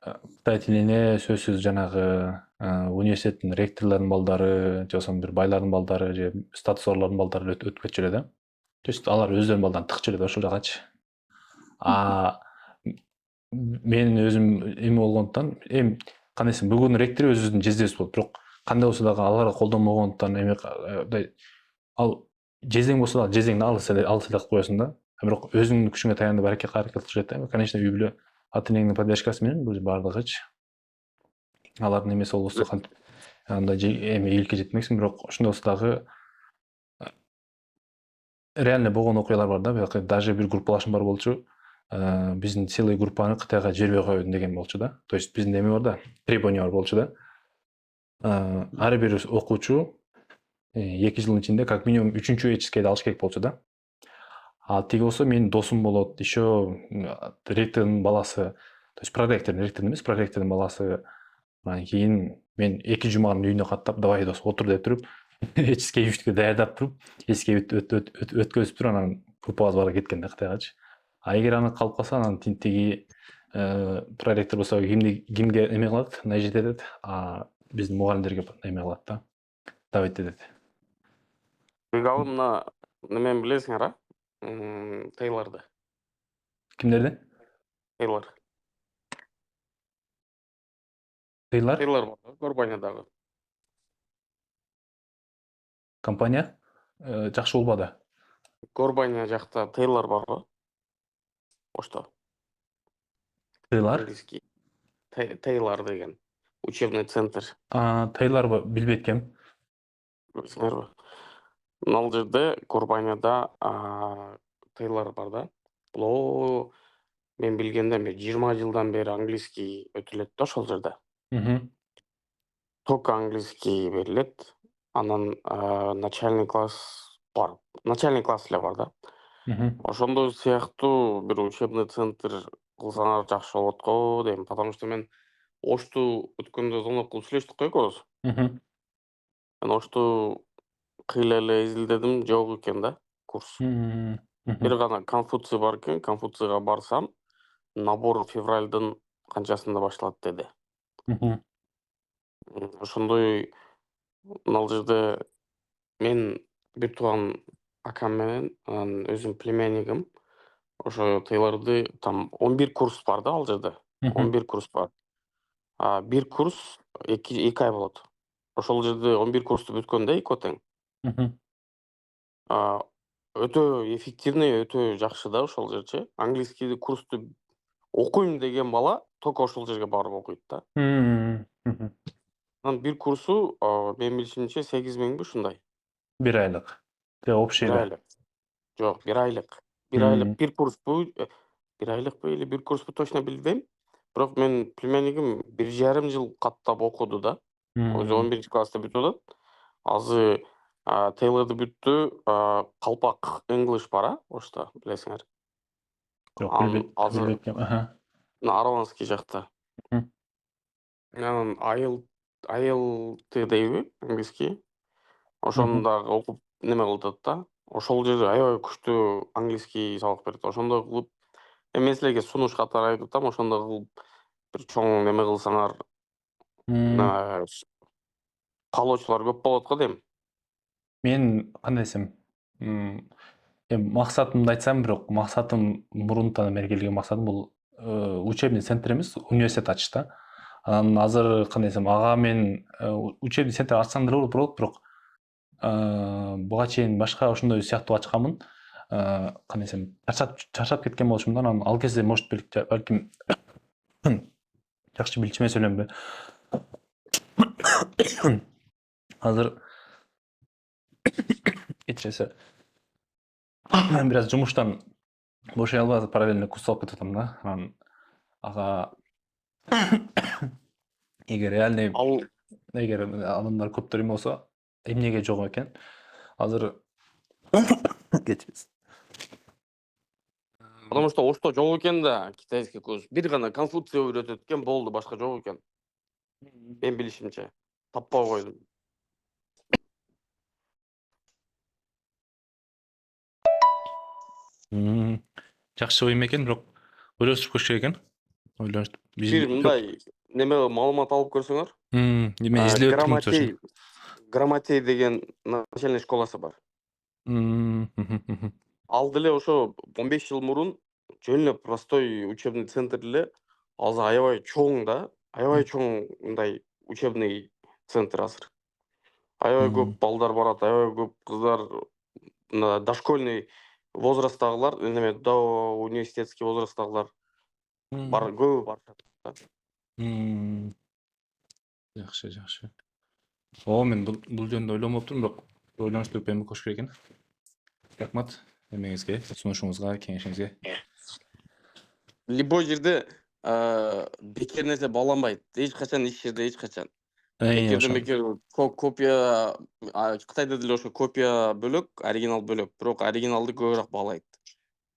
Кытай тилине сөзсүз жанагы университеттин ректорлордун балдары, же бир байлардын балдары, же статусорлордун балдары өтүп кетчү эле да. То есть алар өздөрүнүн балдарын тыкчу эле да ошол жагачы. Мен өзүм эме болгондуктан, эми кандай десем, бүгүн ректор өзүбүздүн жездебиз болот, бирок кандай болсо дагы аларга колдонбогондуктан эме ал жездең болсо дагы жездеңди алыс эле кылып коесуң да. Бирок өзүңдүн күчүңө таянып аракет кылыш керек да. Конечно, үй бүлө ата-энеңдин поддержкасы менен бул бардыгычы. Алардын эмеси болбосо кантип андай эме ийгиликке жетмексиң, бирок ошондой болсо дагы реально болгон окуялар бар да. Даже бир группалашым бар болчу. Биздин целый группаны Кытайга жибербей коёдун деген болчу да. То есть биздин эме бар да, требование бар болчу да. Ар бир окуучу 2 жылдын ичинде как минимум 3-чү HSK'ди алыш керек болчу да. Тиги болсо менин досум болот, еще ректордун баласы То есть проректордун эмес, проректордун баласы. Анан кийин мен 2 жуманын үйүнө каттап, давай дос отур деп туруп, эчкечке даярдап туруп, эчке өткөзүп туруп анан группабыз бара кеткен да Кытайгачы. А эгер аны калып калса, анан тиги проректор болсо кимге эме кылат, нажит этет, а биздин мугалимдерге эме кылат да, давить этет. Ал мына немени билесиңер, а? Тейлорду. Кимдерди? Тейлор. Тейлор Тейлор бар, Горбанядагы. компания жакшы болбады. Горбаня жакта Тейлор бар го. Ошто. Тейлор? Английский. Тейлор деген. Учебный центр. Тейлорбу билбейт экенмин. Билесиңерби? Ал жерде Горбаняда Тейлор бар да. Бул мен билгенде 20 жылдан бери английский өтүлөт да ошол жерде. Только английский берилет. Анан начальный класс бар. Начальный класс эле бар да. Ошондой сыяктуу бир учебный центр кылсаңар жакшы болот го дейм. Потому что мен Ошту өткөндө звонок кылып сүйлөштүк го экөөбүз. Мен Ошту кыйла эле изилдедим, жок экен да курс. Бир гана Конфуций бар экен, Конфуцийга барсам, набор февралдын канчасында башталат деди. Ошондой ал жерде мен бир тууган акам менен, анан өзүм племяннигим, ошо Тейлорду там 11 курс бар да ал жерде. 11 курс бар. Бир курс 2 ай болот. Ошол жерде 11 курсту бүткөндө эки тең. Өтө эффективный, өтө жакшы да ошол жерчи. Английский курсту окуйм деген бала только ошол жерге барып окуйт да. Анан бир курсу менин билишимче 8.000 ушундай. Бир айлык. Общий Бир эле. айлык. Жок, бир айлык. Бир айлык бир курспу, бир айлыкпы или бир курспу точно билбейм. Бирок менин племяннигим 1,5 жыл каттап окуду да. Өзү 11 класста бүтүп атат. Азыр Тейлорду бүттү, калпак English бар, ошто билесиңер. Жок, билбейт экенмин. Араванский жакта. Анан IELTS дейби, английский. Ошону дагы окуп неме кылып атат да. Ошол жерде аябай күчтүү английский сабак берет. Ошондой кылып, мен силерге сунуш катары айтып атам, ошондой кылып бир чоң неме кылсаңар, каалоочулар көп болот го дейм. Мен кандай десем, максатымды айтсам, бирок максатым мурунтан бери келген максатым бул учебный центр эмес, университет ачыш да. Анан азыр кандай десем, ага мен учебный центр ачсам деле болот, бирок буга чейин башка ошондой сыяктуу ачканмын. Кандай десем, чарчап кеткен болушумдан, анан ал кезде может балким жакшы билчиме сөйлөмбү. Азыр кечиресиз. Мен бир аз жумуштан бошой албай параллельно курс алып кетип атам да. Анан ага эгер адамдар көптөр эме болсо, эмнеге жок экен? Азыр кечиресиз. Потому что Ошто жок экен да, китайский курс. Бир гана Конфуций үйрөтөт экен, болду, башка жок экен. Мен билишимче. Таппай койдум. Жакшы ой экен, бирок ойлонуп көрүш керек экен. Ойлонуп. Бир мындай неме маалымат алып көрсөңөр. Мен изилеп турмун. Грамотей деген начальный школасы бар. Ал деле ошо 15 жыл мурун жөн эле простой учебный центр эле, азыр аябай чоң да, аябай чоң мындай учебный центр азыр. Аябай көп балдар барат, аябай көп кыздар, дошкольный возрасттагылар, неме до университетский возрасттагылар бар, көбү барышат. Жакшы. Мен бул жөнүндө ойлонмоптурмун, бирок ойлонушту эме кош керек экен. Рахмат эмеңизге, сунушуңузга, кеңешиңизге. Любой жерде бекер нерсе байланбайт. Эч качан иш жерде эч качан. Бекер копия, Кытайда деле ошо копия бөлөк, оригинал бөлөк. Бирок оригиналды көбүрөөк баалайт.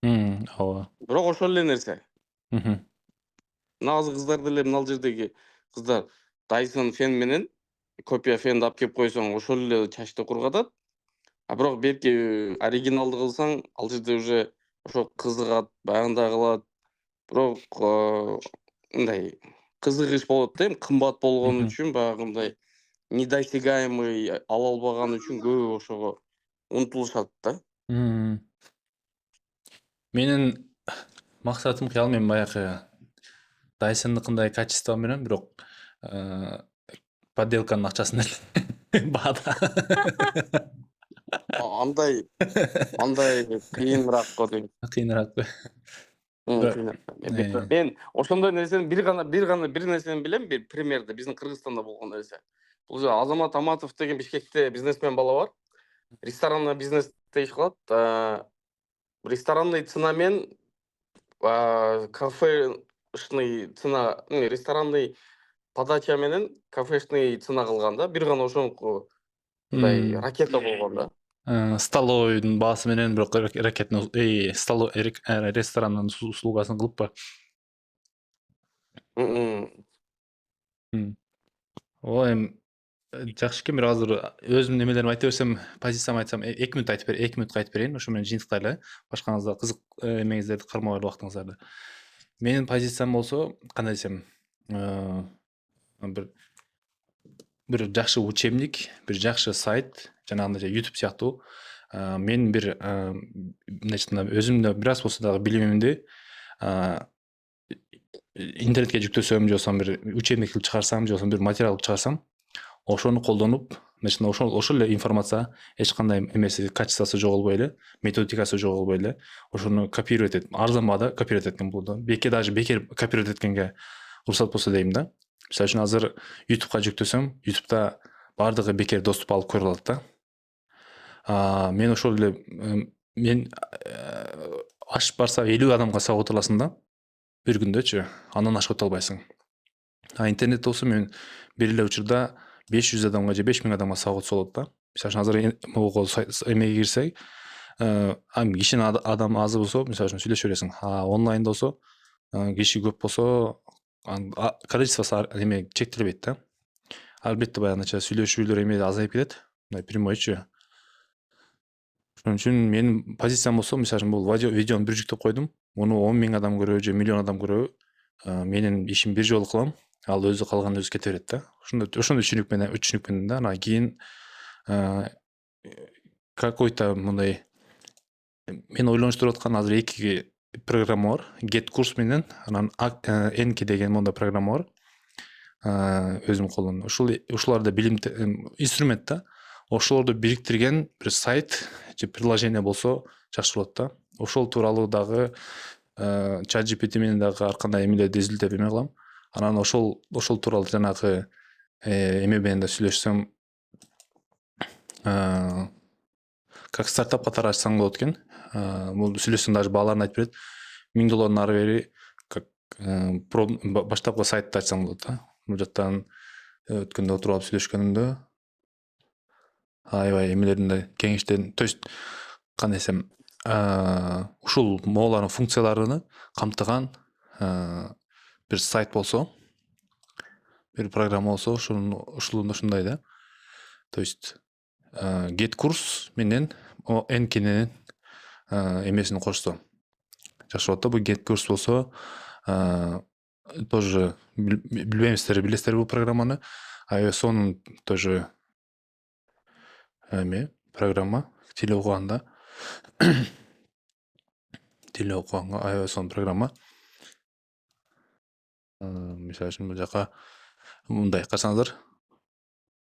Ооба. Бирок ошол эле нерсе. Назы кыздар деле мына жердеги кыздар Dyson фен менен копия фенди алып келип койсоң ошол эле чачты кургатат. А бирок берки оригиналды кылсаң, ал жерде уже ошо кызыгат, баягындай кылат. Бирок мындай кызык иш болот да, эми кымбат болгон үчүн баягындай недосягаемый ала албаган үчүн көбү ошого умтулушат да. Менин максатым кыял мен баягы Дайсондукундай качество менен, бирок подделканын акчасын эле баада. Андай кыйыныраак го дейм. Кыйыныраак. Мен ошондой нерсени бир нерсени билем, бир примерди, биздин Кыргызстанда болгон нерсе. Бул же Азамат Аматов деген Бишкекте бизнесмен бала бар. Ресторанный бизнесте иш кылат. Ресторанный цена мен кафешный цена, ресторанный подача менен кафешный цена кылган да. Бир гана ошонуку мындай ракета болгон да. Столовойдун баасы менен бирок ракеттин рестораннын услугасын кылыппы. Ой, жакшы экен. Бир азыр өзүмдүн немелеримди айта берсем, позициямды айтсам, 2 мүнөт айтып берейин, 2 мүнөткө айтып берейин. Ошо менен жыйынтыктайлы. Башкаңызда кызык эмеңиздерди кармабай убактыңыздарды. Менин позициям болсо, кандай десем, бир жакшы учебник, бир жакшы сайт, жанагындай YouTube сыяктуу. Мен бир өзүмдө бир аз болсо дагы билимимди интернетке жүктөсөм, же болбосо бир учебник кылып чыгарсам, же болбосо бир материал кылып чыгарсам, ошону колдонуп, ошол эле информация эч кандай эмеси, качествосу жоголбой эле, методикасы жоголбой эле, ошону копировать этип, арзан баада копировать эткен болду. Даже бекер копировать эткенге уруксат болсо дейм да. Мисалы үчүн азыр YouTube'га жүктөсөм, YouTube'да бардыгы бекер доступ алып көрө алат да. Мен ошол эле мен ашып барса 50 адамга сабак өтө аласың да. Бир күндөчү, андан ашып өтө албайсың. Интернет болсо мен бир эле учурда 500 адамга же 5000 адамга сабак өтсө болот да. Мисалы үчүн азыр могу эмеге кирсек, кишинин адам азы болсо, мисалы үчүн сүйлөшө бересиң. Онлайн болсо, киши көп болсо, количествосу эме чектелбейт да. Албетте баягынча сүйлөшүүлөр эме азайып кетет. Мындай прямойчу. Ошон үчүн менин позициям болсо, мисалы үчүн бул видеону бир жүктөп койдум. Муну 10 000 адам көрөбү же миллион адам көрөбү, менин ишим бир жолу кылам. Ал өзү калган өзү кете берет да. Ошондой түшүнүкмүн да. Анан кийин какой-то мындай мен ойлонуштуруп аткан азыр 2 программа бар. GetCourse менен анан Enki деген мондай программа бар. Өзүм колдонум. Ушуларда билим инструмент да. Ошолорду бириктирген бир сайт же приложение болсо жакшы болот да. Ошол тууралуу дагы ChatGPT менен дагы ар кандай эмелерди изилдеп эме кылам. Анан ошол тууралуу жанагы эме менен да сүйлөшсөм, как стартап катары ачсаң болот экен. Бул сүйлөшсөң даже бааларын айтып берет. $1000 ары бери как баштапкы сайтты ачсаң болот да. Бул жактан өткөндө отуруп алып сүйлөшкөнүмдө аябай эмелеринде кеңештен, то есть кандай десем, ушул моолардын функцияларын камтыган бир сайт болсо, бир программа болсо, ушундай да. То есть GetCourse менен Enki'нин эмесин кошсо жакшы болот да. Бул GetCourse болсо тоже билбейм, силер билесиздерби бул программаны. iOS-нун тоже программа, тил окуганда iOS-нун программа. Мисалы үчүн бул жака мындай карасаңыздар,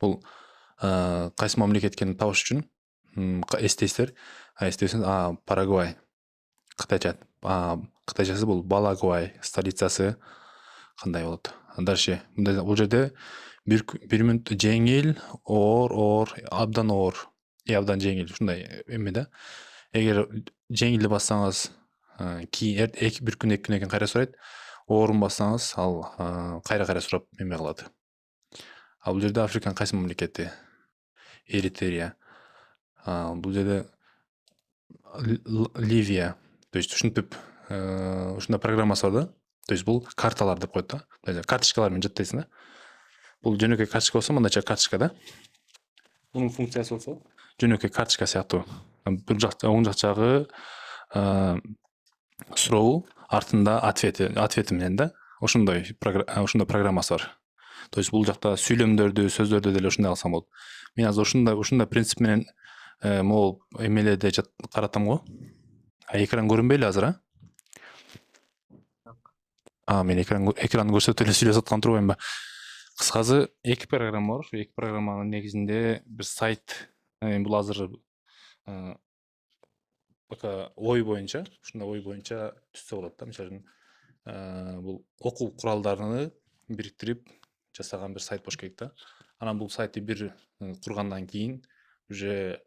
бул кайсы мамлекет экенин табыш үчүн эстейсиздер. Эстейсиңиз, Парагвай. Кытайчасы бул Балагвай, столицасы кандай болот? Дальше бул жерде бир мүнөт жеңил, абдан оор, абдан жеңил, ушундай эме да. Эгер жеңилди бассаңыз, кийин бир күн 2 күнөн кийин кайра сурайт. Оорун бассаңыз, ал кайра сурап эме кылат. Бул жерде Африканын кайсы мамлекети? Эритрея. Бул жерде Ливия. То есть ушинтип ушундай программасы бар да. То есть бул карталар деп коет да. Карточкалар менен жаттайсың да. Бул жөнөкөй карточка болсо мындайча карточка да. Bunun funksiyası olsa жөнөкөй карточка сыяктуу. Бир жакта оң жак жагы суроо, артында ответи менен да. Ошондой программасы бар. То есть бул жакта сүйлөмдөрдү, сөздөрдү деле ушундай алсам болот. Мен азыр ушундай принцип менен могул эмеледе каратам го. Экран көрүнбөйлү азыр, мен экранды көрсөтүп эле сүйлөп аткан турбаймынбы? Кыскасы эки программа бар. Эки программанын негизинде бир сайт, бул азыр пока ой боюнча, ушундай ой боюнча түзсө болот да. Мисалы үчүн бул окуу куралдарын бириктирип жасаган бир сайт болуш керек да. Анан бул сайтты бир кургандан кийин уже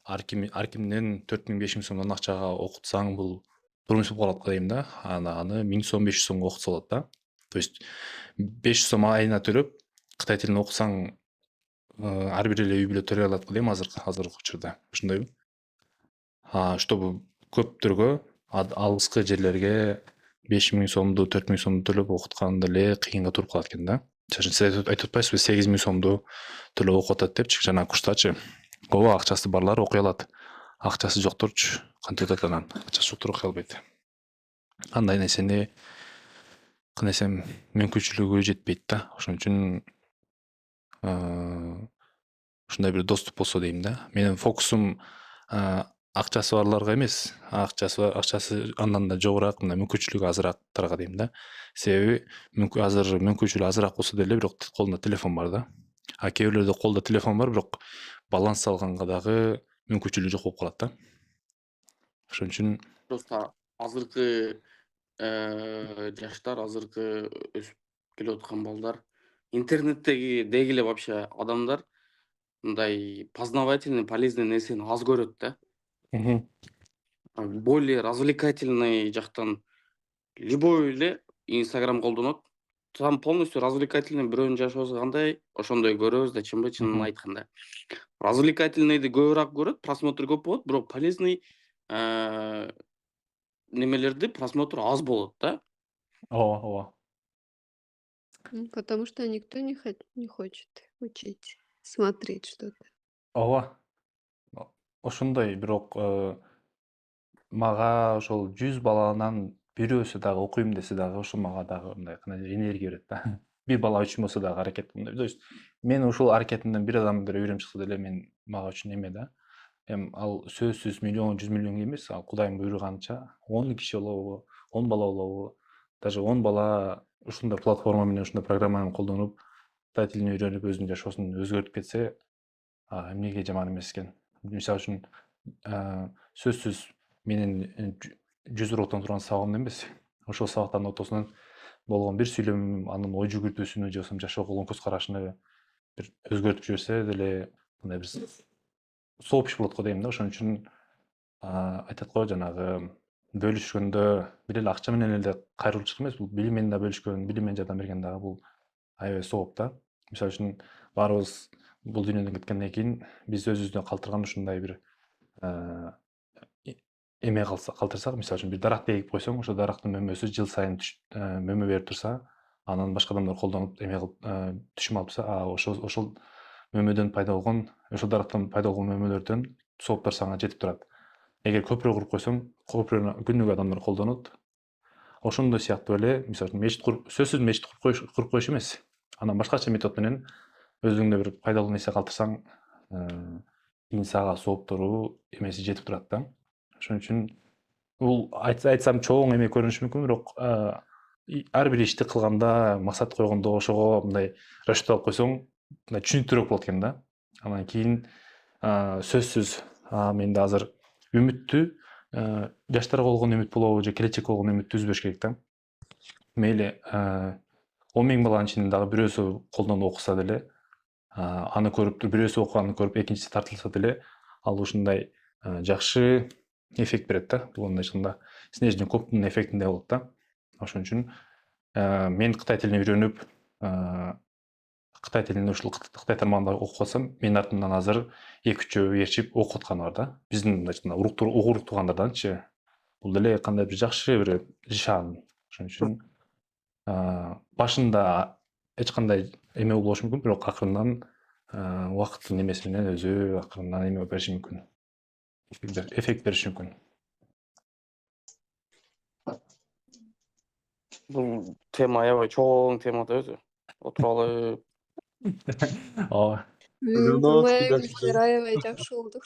ар кимден 4000-5000 сомдон акчага окутсаң бул турмуш болуп калат дейм да. Аны 1000 сом 500 сомго окутса болот да. То есть 500 сом айына төлөп Кытай тилин окусаң ар бир эле үй бүлө төлөй алат дейм азыркы учурда. Ошондойбу? Чтобы көптөргө алыскы жерлерге 5000 сомду 4000 сомду төлөп окутканда эле кыйынга туруп калат экен да. Сиз айтып атпайсызбы 8000 сомду төлөп окуп атат депчи жана куштачы. Ооба, акчасы барлар окуй алат. Акчасы жокторчу кантип атат анан? Акчасы жоктор окуй албайт. Андай нерсени кандайсем мүмкүнчүлүгү жетпейт да. Ошон үчүн ушундай бир доступ болсо дейм да. Менин фокусум акчасы барларга эмес, акчасы андан да жогораак, мына мүмкүнчүлүгү азыраактарга дейм да. Себеби азыр мүмкүнчүлүгү азыраак болсо деле бирок колунда телефон бар да. Кээ бирлерде колдо телефон бар, бирок баланс алганга дагы мүмкүнчүлүгү жок болуп калат да. Ошон үчүн Просто азыркы жаштар, азыркы өсүп келе аткан балдар, интернеттеги дегиле вообще адамдар мындай познавательный, полезный нерсени аз көрөт да. Более развлекательный жактан любой эле Инстаграм колдонот. Там полностью развлекательный бирөөнүн жашоосу кандай, ошондой көрөбүз да, чынбы чынын айтканда. Развлекательныйды көбүрөөк көрөт, просмотр көп болот, бирок полезный немелерди просмотр аз болот да. ооба. Потому что никто не хочет учить, смотреть что-то. Ооба. Ошондой, бирок мага ошол 100 баланан бирөөсү дагы окуйм десе дагы ошо мага дагы мындай энергия берет да. Бир бала үчүн болсо дагы аракет кылам. То есть мен ушул аракетимден бир адамдыр үйрөнүп чыкса деле мага үчүн эме да. Ал сөзсүз миллион, 100 миллион эмес, ал Кудайдын буйруганча 10 киши болобу, 10 бала болобу, даже 10 бала ушундай платформа менен, ушундай программа менен колдонуп, Кытай тилин үйрөнүп, өзүнүн жашоосун өзгөртүп кетсе, эмнеге жаман эмес экен. Мисалы үчүн сөзсүз менин 100 уроктон турган сабагым эмес. Ошол сабактардын ортосунан болгон бир сүйлөм анын ой жүгүртүүсүнү же болбосо жашоого болгон көз карашын бир өзгөртүп жиберсе деле мындай бир сообщ болот го дейм да. Ошон үчүн айтат го жанагы бөлүшкөндө бир эле акча менен эле кайрылуучулук эмес, бул билим менен да бөлүшкөн, билим менен жардам берген дагы бул аябай сооп да. Мисалы үчүн баарыбыз бул дүйнөдөн кеткенден кийин биз өзүбүздөн калтырган ушундай бир эме калтырсак, мисалы үчүн бир даракт эгип койсоң, ошол дарактын мөмөсү жыл сайын мөмө берип турса, анан башка адамдар колдонуп эме кылып түшүм алыпса, ошол мөмөдөн пайда болгон, ошол дарактан пайда болгон мөмөлөрдөн сооптор сага жетип турат. Эгер көпүрө куруп койсоң, көпүрөнү күнүгө адамдар колдонот. Ошондой сыяктуу эле, мисалы үчүн сөзсүз мечит куруп коюш эмес. Анан башкача метод менен өзүңдө бир пайдалуу нерсе калтырсаң, кийин сага сооптору эмеси жетип турат да. Ошон үчүн бул айтсам чоң эме көрүнүшү мүмкүн, бирок ар бир ишти кылганда, максат койгондо ошого мындай расчет алып койсоң, мындай түшүнүктүүрөөк болот экен да. Анан кийин сөзсүз менде азыр үмүттү, жаштарга болгон үмүт болобу же келечекке болгон үмүттү үзбөш керек да. Мейли 10.000 баланын ичинен дагы бирөөсү колдонуп окуса деле, аны көрүп, бирөөсү окуганды көрүп, экинчиси тартылса деле, ал ушундай жакшы эффект берет да. Бул андайча снежный коптун эффектиндей болот да. Ошон үчүн мен Кытай тилин үйрөнүп, Кытай тилин ушул Кытай тармагында окуп атсам, менин артымдан азыр 2-3 ээрчип окуп аткан бар да. Биздин мындайча урук туугандарданчы. Бул деле кандай бир жакшы бир шаан. Ошон үчүн башында эч кандай эме болбошу мүмкүн, бирок акырындан убакыттын немеси менен өзү акырындан эме бериши мүмкүн. Эффект бериши мүмкүн. Бул тема аябай чоң тема да өзү. Отуруп алып. Ооба. Кырмай келиштер аябай жакшы болду.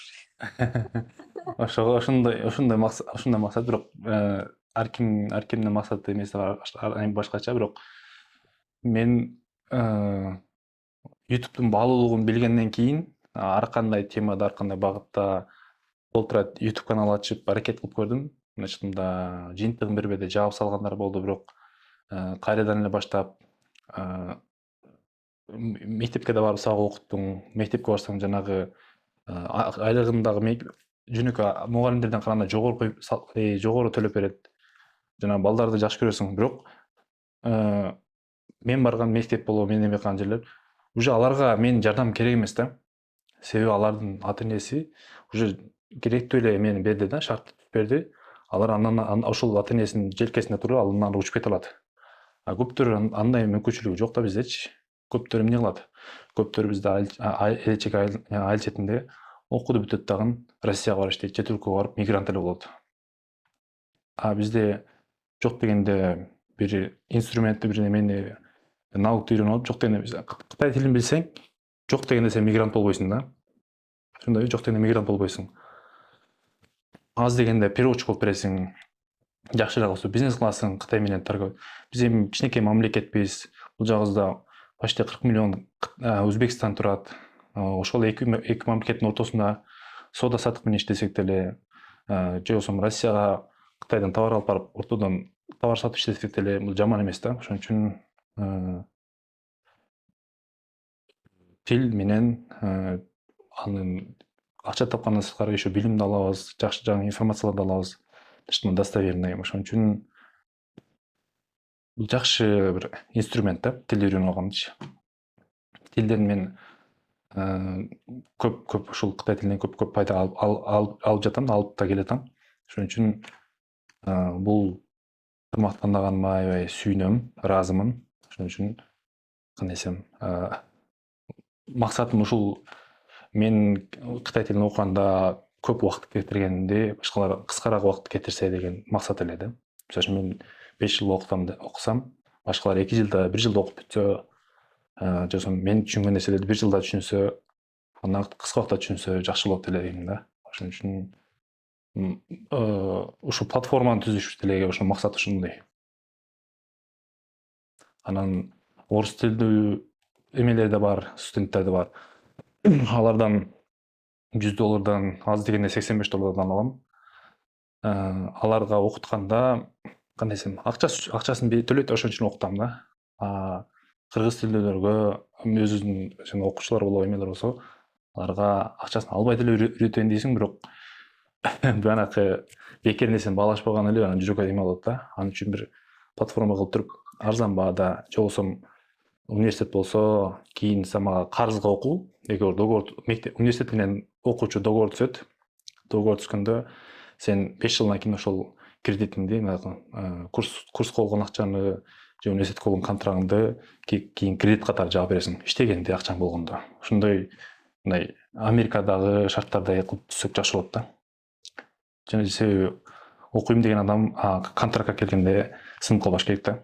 Ошондой максат, бирок ар кимдин максаты эмеси бар, башкача. Бирок мен YouTube'дун баалуулугун билгенден кийин ар кандай темада, ар кандай багытта толтурат YouTube канал ачып аракет кылып көрдүм. Мынча жыйынтыгын бербеди, жаап салгандар болду, бирок кайрадан эле баштап мектепке да барып сабак окуттум. Мектепке барсам жанагы айлыгын дагы жөнөкөй мугалимдерден караганда жогору төлөп берет. Жана балдарды жакшы көрөсүң, бирок мен барган мектеп болобу, мен эме кылган жерлер уже аларга менин жардам керек эмес да. Себеби алардын ата-энеси уже керектүү эле эмени берди да, шарт берди. Алар андан ошол ата-энесинин желкесинде туруп, андан учуп кете алат. Көптөр андай мүмкүнчүлүгү жок да биздечи. Көптөр эмне кылат? Көптөр бизде айыл четинде окууду бүтөт дагы Россияга барып иштейт, чет өлкөгө барып мигрант эле болот. Бизде жок дегенде бир инструментти, бир немени, навыкты үйрөнүп алып, жок дегенде Кытай тилин билсең, жок дегенде сен мигрант болбойсуң да. Ошондой жок дегенде мигрант болбойсуң. Аз дегенде переводчик болуп бересиң. Жакшыраак болсо бизнес кыласың, Кытай менен торговля. Биз эми кичинекей мамлекетпиз. Бул жагыбызда почти 40 миллион Өзбекстан турат. Ошол эки мамлекеттин ортосунда соода саттык менен иштесек деле, же болбосо Россияга Кытайдан товар алып барып, ортодон товар сатып иштесек деле, бул жаман эмес да. Ошон үчүн тил менен анын акча тапкандан сырткары еще билимди алабыз, жакшы жаңы информацияларды алабыз. Достоверный. Ошон үчүн бул жакшы бир инструмент да, тил үйрөнүп алганчы. Тилден мен көп ушул Кытай тилинен көп пайда алып жатам, алып да келатам. Ошон үчүн бул тырмактанганыма аябай сүйүнөм, ыраазымын. Ошон үчүн кандай десем, максатым ушул мен Кытай тилин окуганда көп убакыт кетиргенде башкалар кыскараак убакыт кетирсе деген максат эле да. Мисалы үчүн мен 5 жыл окусам, башкалар 2 жылда, 1 жылда окуп бүтсө, же болбосо мен түшүнгөн нерселерди 1 жылда түшүнсө, аны кыска убакытта түшүнсө жакшы болот эле дейм да. Ошон үчүн ушул платформаны түзүш деле ошол максат ушундай. Анан орус тилдүү эмелер да бар, студенттер да бар. Алардан $100 аз дегенде $85 алам. Аларга окутканда кандай десем, акчасын төлөйт, ошон үчүн окутам да. Кыргыз тилдүүлөргө өзүнүн окуучулар болобу, эмелер болсо, аларга акчасын албай деле үйрөтөйүн дейсиң, бирок жанакы бекер нерсени баалашпаган эле анан жүрөккө эме болот да. Ал үчүн бир платформа кылып туруп, арзан баада, же болбосо университет болсо, кийин самага карызга окуу, эгер университет менен окуучу договор түзөт. Договор түзгөндө сен 5 жылдан кийин ошол кредитиңди, курска болгон акчаны же университетке болгон контрагыңды кийин кредит катары жаап бересиң, иштегенде акчаң болгондо. Ошондой мындай Америкадагы шарттардай кылып түзсөк жакшы болот да. Жана себеби окуйм деген адам контрактка келгенде сынып калбаш керек да.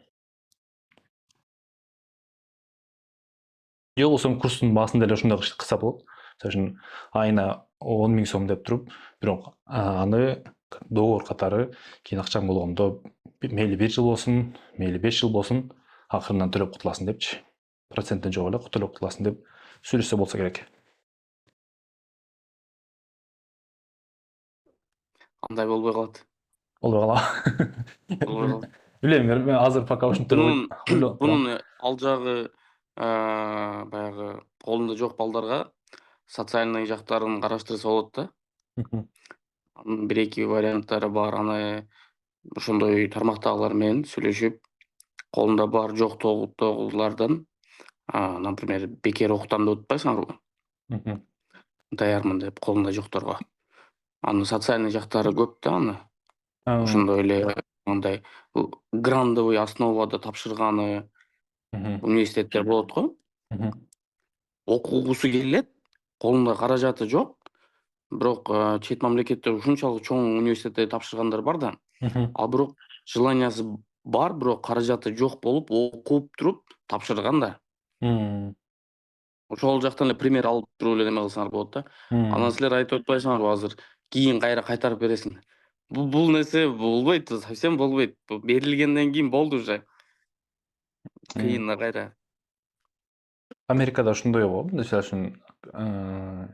Же болбосо курстун баасын деле ошондой кылса болот. Мисалы үчүн айына 10 000 сом деп туруп, бирок аны договор катары кийин акчаң болгондо мейли 1 жыл болсун, мейли 5 жыл болсун, акырынан төлөп кутуласың депчи. Проценттен жок эле төлөп кутуласың деп сүйлөшсө болсо керек. Андай болбой калат. Болбой калат. Билем, мен азыр пока ушинтип ойлоп. Бунун ал жагы баягы колунда жок балдарга социальный жактарын караштырса болот да. Анын 1-2 варианттары бар. Аны ошондой тармактагылар менен сүйлөшүп, колунда бар жоктогулардан, например, бекер окутам деп атпайсыңарбы? Даярмын деп колунда жокторго. Анын социальный жактары көп да аны. Ошондой эле андай грандовый основада тапшырганы Мгм. университеттер болот го. Мгм. Окугусу келет, колунда каражаты жок. Бирок чет мамлекетте ушунчалык чоң университетте тапшыргандар бар да. Мгм. Ал бирок желаниясы бар, бирок каражаты жок болуп окуп туруп тапшырган да. Мм. Ошол жактан эле пример алып туруп эле неме кылсаңар болот да. Анан силер айтып атпайсыңарбы азыр кийин кайра кайтарып бересиң. Бул нерсе болбойт, совсем болбойт. Бу берилгенден кийин болду уже. Кыйын кайра. Америкада ошондой го, мисалы үчүн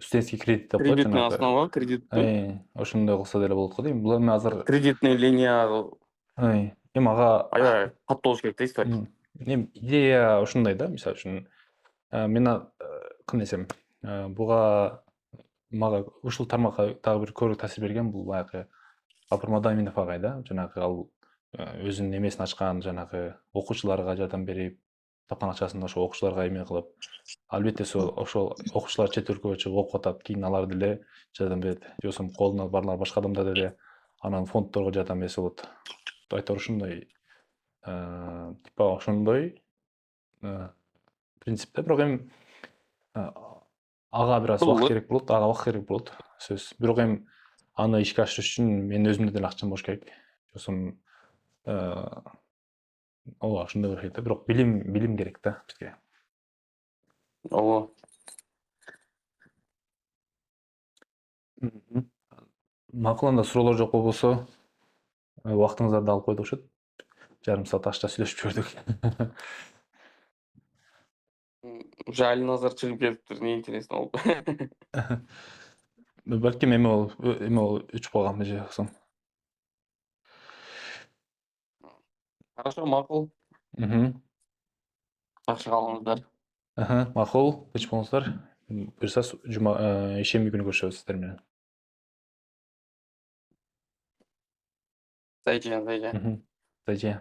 студенческий кредит деп коет Кредитный жанагы. основа, кредиттүү. Ошондой кылса деле болот го дейм. Бул эми азыр Кредитный линия эми ага аябай катуу болуш керек да история. эми идея ушундай да, мисалы үчүн мен кандай десем, буга мага ушул тармакка дагы бир көрүк таасир берген бул баягы Гапар Мадаминов агай да, жанагы ал өзүнүн эмесин ачкан, жанагы окуучуларга жардам берип, тапкан акчасын ошо окуучуларга эме кылып, албетте ошол окуучулар чет өлкөгө чыгып окуп атат, кийин алар деле жардам берет. Же болбосо колуна барлар башка адамдар деле анан фонддорго жардам берсе болот. Айтор ушундай типа ошондой принципте, бирок эми ага бир аз убакыт керек болот, ага убакыт керек болот, сөзсүз. Бирок эми аны ишке ашырыш үчүн менин өзүмдө деле акчам болуш керек. Же болбосо ооба ошондой болуш керек да, бирок билим керек да бизге. Ооба. Макул, анда суроолор жок болбосо убактыңыздарды алып койдук окшойт. Жарым саат ашта сүйлөшүп жүрдүк. Уже Алиназар чыгып келиптир, не интересно болуп. Балким эме болуп өчүп калган же болсо. Хорошо, макул. Жакшы калыңыздар. Макул, тынч болуңуздар. Буюрса ишемби күнү көрүшөбүз сиздер менен. Зайчи. Зайчи.